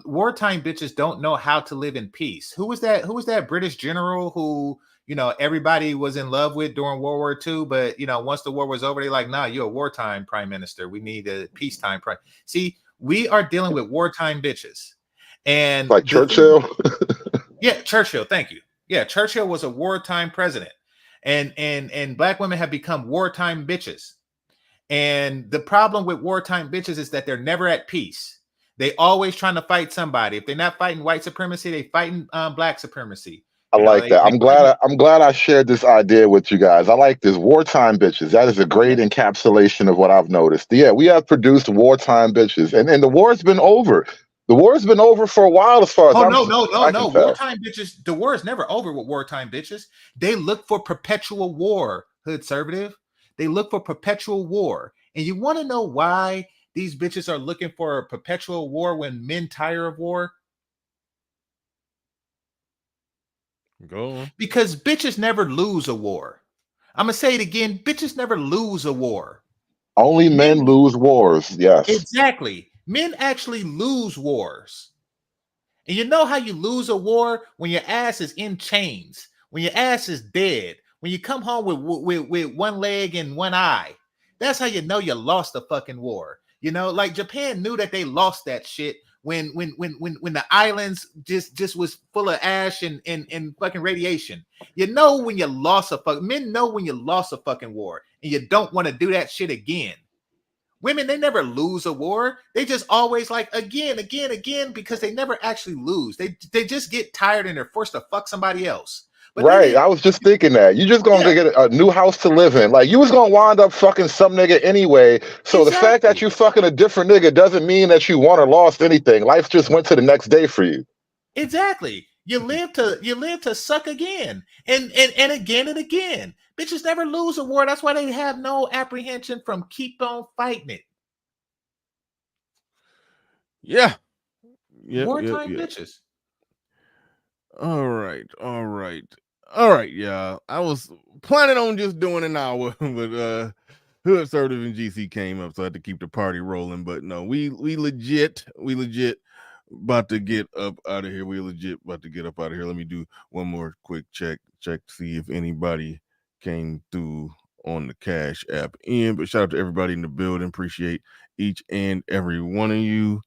wartime bitches don't know how to live in peace. Who was that British general who, you know, everybody was in love with during World War II, but you know, once the war was over, they're like, nah, you're a wartime prime minister. We need a peacetime prime. See, we are dealing with wartime bitches. And like Churchill. Yeah, Churchill, thank you. Yeah, Churchill was a wartime president. And Black women have become wartime bitches. And the problem with wartime bitches is that they're never at peace. They always trying to fight somebody. If they're not fighting white supremacy, they fighting Black supremacy. I like that. I'm glad I shared this idea with you guys. I like this wartime bitches. That is a great encapsulation of what I've noticed. Yeah, we have produced wartime bitches, and the war's been over. The war's been over for a while, as far as no. Wartime bitches. The war is never over with wartime bitches. They look for perpetual war, hood conservative. They look for perpetual war. And you want to know why these bitches are looking for a perpetual war when men tire of war? Go on. Because bitches never lose a war. I'm going to say it again. Bitches never lose a war. Only men lose wars. Yes. Exactly. Men actually lose wars. And you know how you lose a war? When your ass is in chains, when your ass is dead, when you come home with one leg and one eye. That's how you know you lost the fucking war. You know, like Japan knew that they lost that shit when the islands just was full of ash and fucking radiation. You know when you lost men know when you lost a fucking war and you don't want to do that shit again. Women, they never lose a war. They just always like again, because they never actually lose. They just get tired and they're forced to fuck somebody else. But right. I was just thinking that. You just gonna get a new house to live in. Like you was gonna wind up fucking some nigga anyway. So the fact that you fucking a different nigga doesn't mean that you won or lost anything. Life just went to the next day for you. Exactly. You live to suck again and again and again. Bitches never lose a war. That's why they have no apprehension from keep on fighting it. Yeah. Wartime bitches. All right. Yeah. I was planning on just doing an hour, but Hood Assertive and GC came up, so I had to keep the party rolling. But no, we legit about to get up out of here. We legit about to get up out of here. Let me do one more quick check to see if anybody came through on the Cash App in. But shout out to everybody in the building. Appreciate each and every one of you.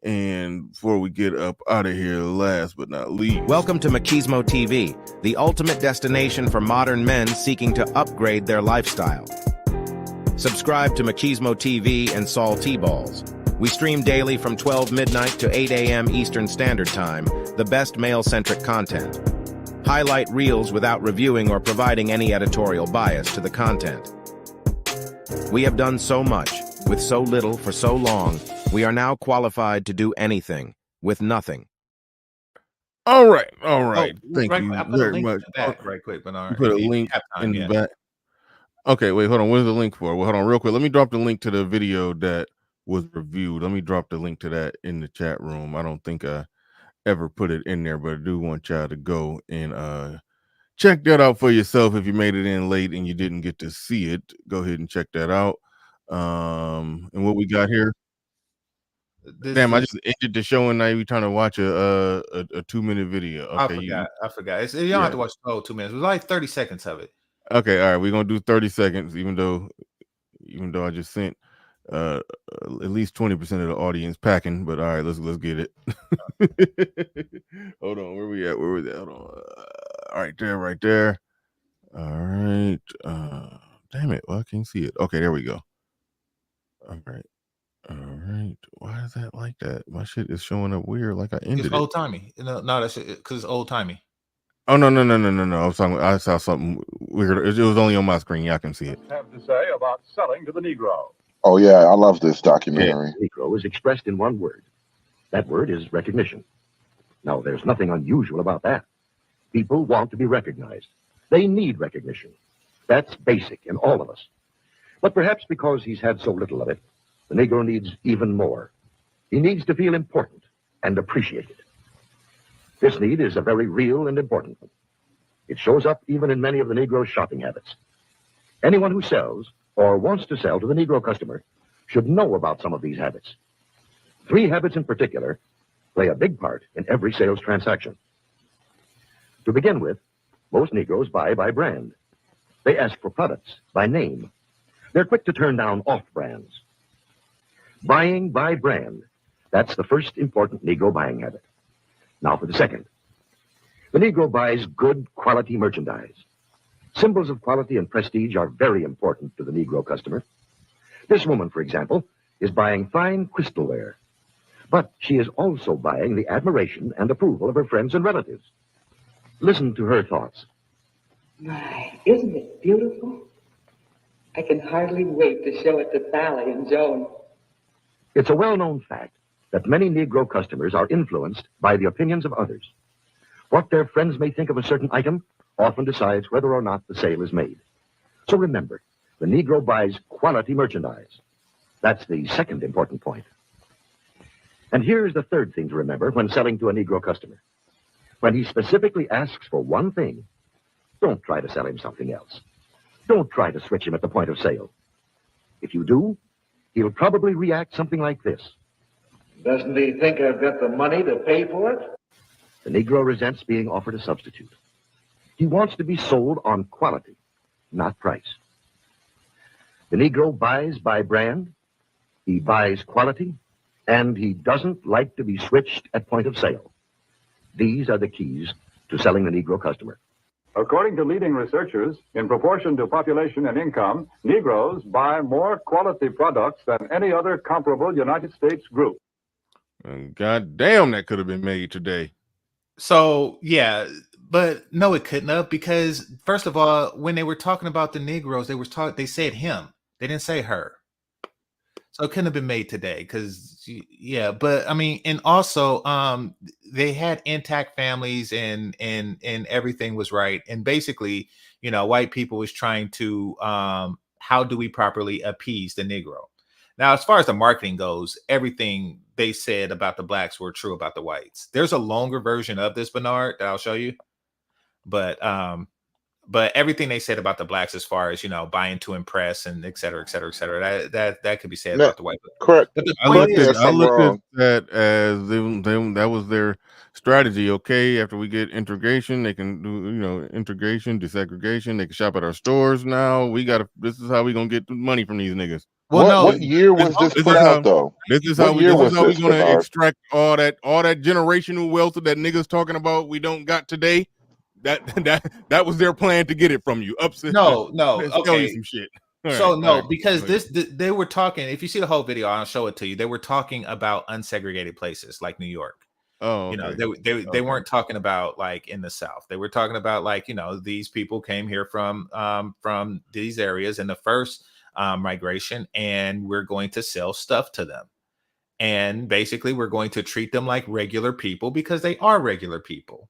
And before we get up out of here, last but not least, welcome to Machismo TV, the ultimate destination for modern men seeking to upgrade their lifestyle. Subscribe to Machismo TV and Saul T-Balls. We stream daily from 12 midnight to 8 a.m. Eastern Standard Time, the best male-centric content. Highlight reels without reviewing or providing any editorial bias to the content. We have done so much, with so little for so long, we are now qualified to do anything, with nothing. All right. Thank you I put very a link much. In the back right quick, but you put a link in the back. Okay, wait, hold on. What is the link for? Well, hold on real quick. Let me drop the link to the video that was reviewed. Let me drop the link to that in the chat room. I don't think I ever put it in there, but I do want y'all to go and check that out for yourself. If you made it in late and you didn't get to see it, go ahead and check that out. And what we got here? Damn, I just ended the show and now you're trying to watch a 2-minute video. Okay, I forgot. You don't have to watch the whole 2 minutes. It was like 30 seconds of it. Okay, all right, we're gonna do 30 seconds, even though I just sent at least 20% of the audience packing, but all right, let's get it. Hold on, where we at? Hold on. All right there. All right. Damn it, well, I can't see it. Okay, there we go. All right. Why is that like that? My shit is showing up weird, like I ended it's old timey. No, that's because it's old timey. Oh no! I saw something weird. It was only on my screen. Y'all can see it. Have to say about selling to the Negro. Oh yeah, I love this documentary. Yeah. Negro is expressed in one word. That word is recognition. Now, there's nothing unusual about that. People want to be recognized. They need recognition. That's basic in all of us. But perhaps because he's had so little of it, the Negro needs even more. He needs to feel important and appreciated. This need is a very real and important one. It shows up even in many of the Negro's shopping habits. Anyone who sells or wants to sell to the Negro customer should know about some of these habits. 3 habits in particular play a big part in every sales transaction. To begin with, most Negroes buy by brand. They ask for products by name. They're quick to turn down off-brands. Buying by brand, that's the first important Negro buying habit. Now for the second. The Negro buys good quality merchandise. Symbols of quality and prestige are very important to the Negro customer. This woman, for example, is buying fine crystalware. But she is also buying the admiration and approval of her friends and relatives. Listen to her thoughts. My, isn't it beautiful? I can hardly wait to show it to Sally and Joan. It's a well-known fact that many Negro customers are influenced by the opinions of others. What their friends may think of a certain item often decides whether or not the sale is made. So remember, the Negro buys quality merchandise. That's the second important point. And here's the third thing to remember when selling to a Negro customer. When he specifically asks for one thing, don't try to sell him something else. Don't try to switch him at the point of sale. If you do, he'll probably react something like this. Doesn't he think I've got the money to pay for it? The Negro resents being offered a substitute. He wants to be sold on quality, not price. The Negro buys by brand, he buys quality, and he doesn't like to be switched at point of sale. These are the keys to selling the Negro customer. According to leading researchers, in proportion to population and income, Negroes buy more quality products than any other comparable United States group. And God damn, that could have been made today. So yeah, but no, it couldn't have, because first of all, when they were talking about the Negroes, they said him. They didn't say her. So it couldn't have been made today, because yeah, but I mean, and also they had intact families and everything was right. And basically, you know, white people was trying to how do we properly appease the Negro? Now, as far as the marketing goes, everything they said about the blacks were true about the whites. There's a longer version of this, Bernard, that I'll show you. But everything they said about the blacks, as far as, you know, buying to impress and et cetera, that could be said about the white. Correct. But the I point looked is, at that as them that was their strategy. Okay, after we get integration, they can do, you know, integration, desegregation. They can shop at our stores now. This is how we gonna get the money from these niggas. Well, what year was this put out though? This is What how we year was gonna this, Bernard? extract all that generational wealth that niggas talking about we don't got today. That was their plan to get it from you. Upset. No, Let's tell you okay. some shit. So All right, because go ahead. they were talking. If you see the whole video, I'll show it to you. They were talking about unsegregated places like New York. Oh, You know, okay. they weren't talking about like in the South. They were talking about like, you know, these people came here from these areas in the first migration, and we're going to sell stuff to them. And basically, we're going to treat them like regular people because they are regular people.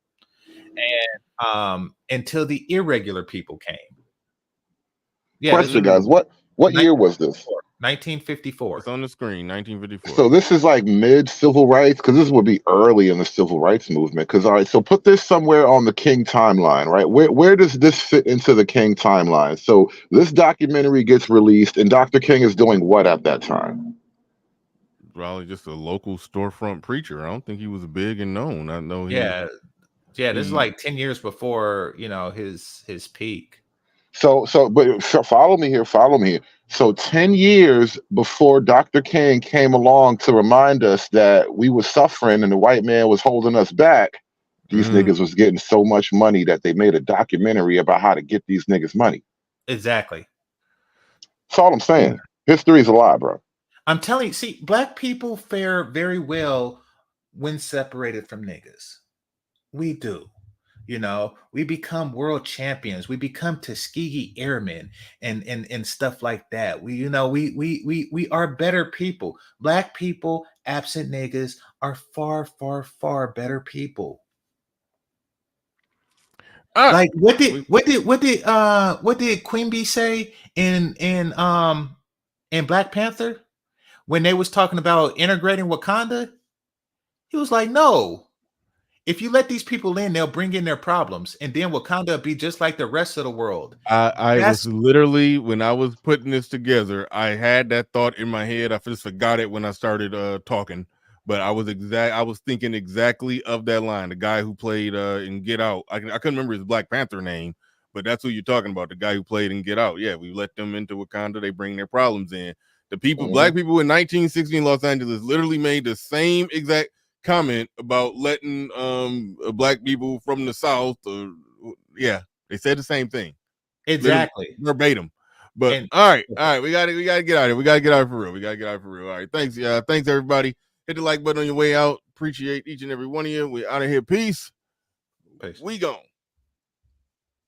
And until the irregular people came. Yeah, Question, guys. What year was this? 1954. It's on the screen, 1954. So this is like mid civil rights, because this would be early in the civil rights movement. Because all right, so put this somewhere on the King timeline, right? Where does this fit into the King timeline? So this documentary gets released, and Dr. King is doing what at that time? Probably just a local storefront preacher. I don't think he was big and known. I know he. Yeah. This is like 10 years before, you know, his peak. So follow me here. So 10 years before Dr. King came along to remind us that we were suffering and the white man was holding us back, these niggas was getting so much money that they made a documentary about how to get these niggas money. Exactly. That's all I'm saying. History's a lie, bro. I'm telling you, see, black people fare very well when separated from niggas. We do. You know, we become world champions. We become Tuskegee airmen and stuff like that. We are better people. Black people, absent niggas, are far, far, far better people. Like what did Queen Bee say in Black Panther when they was talking about integrating Wakanda? He was like, no. If you let these people in, they'll bring in their problems, and then Wakanda be just like the rest of the world. I was literally, when I was putting this together, I had that thought in my head. I just forgot it when I started talking, but I was thinking exactly of that line. The guy who played in Get Out. I couldn't remember his Black Panther name, but that's who you're talking about. The guy who played in Get Out. Yeah, we let them into Wakanda. They bring their problems in. The people, black people in 1960 in Los Angeles, literally made the same exact comment about letting black people from the South. They said the same thing exactly, verbatim. But all right, we gotta get out of here. We gotta get out for real. All right, thanks everybody. Hit the like button on your way out. Appreciate each and every one of you. We're out of here. Peace. We gone.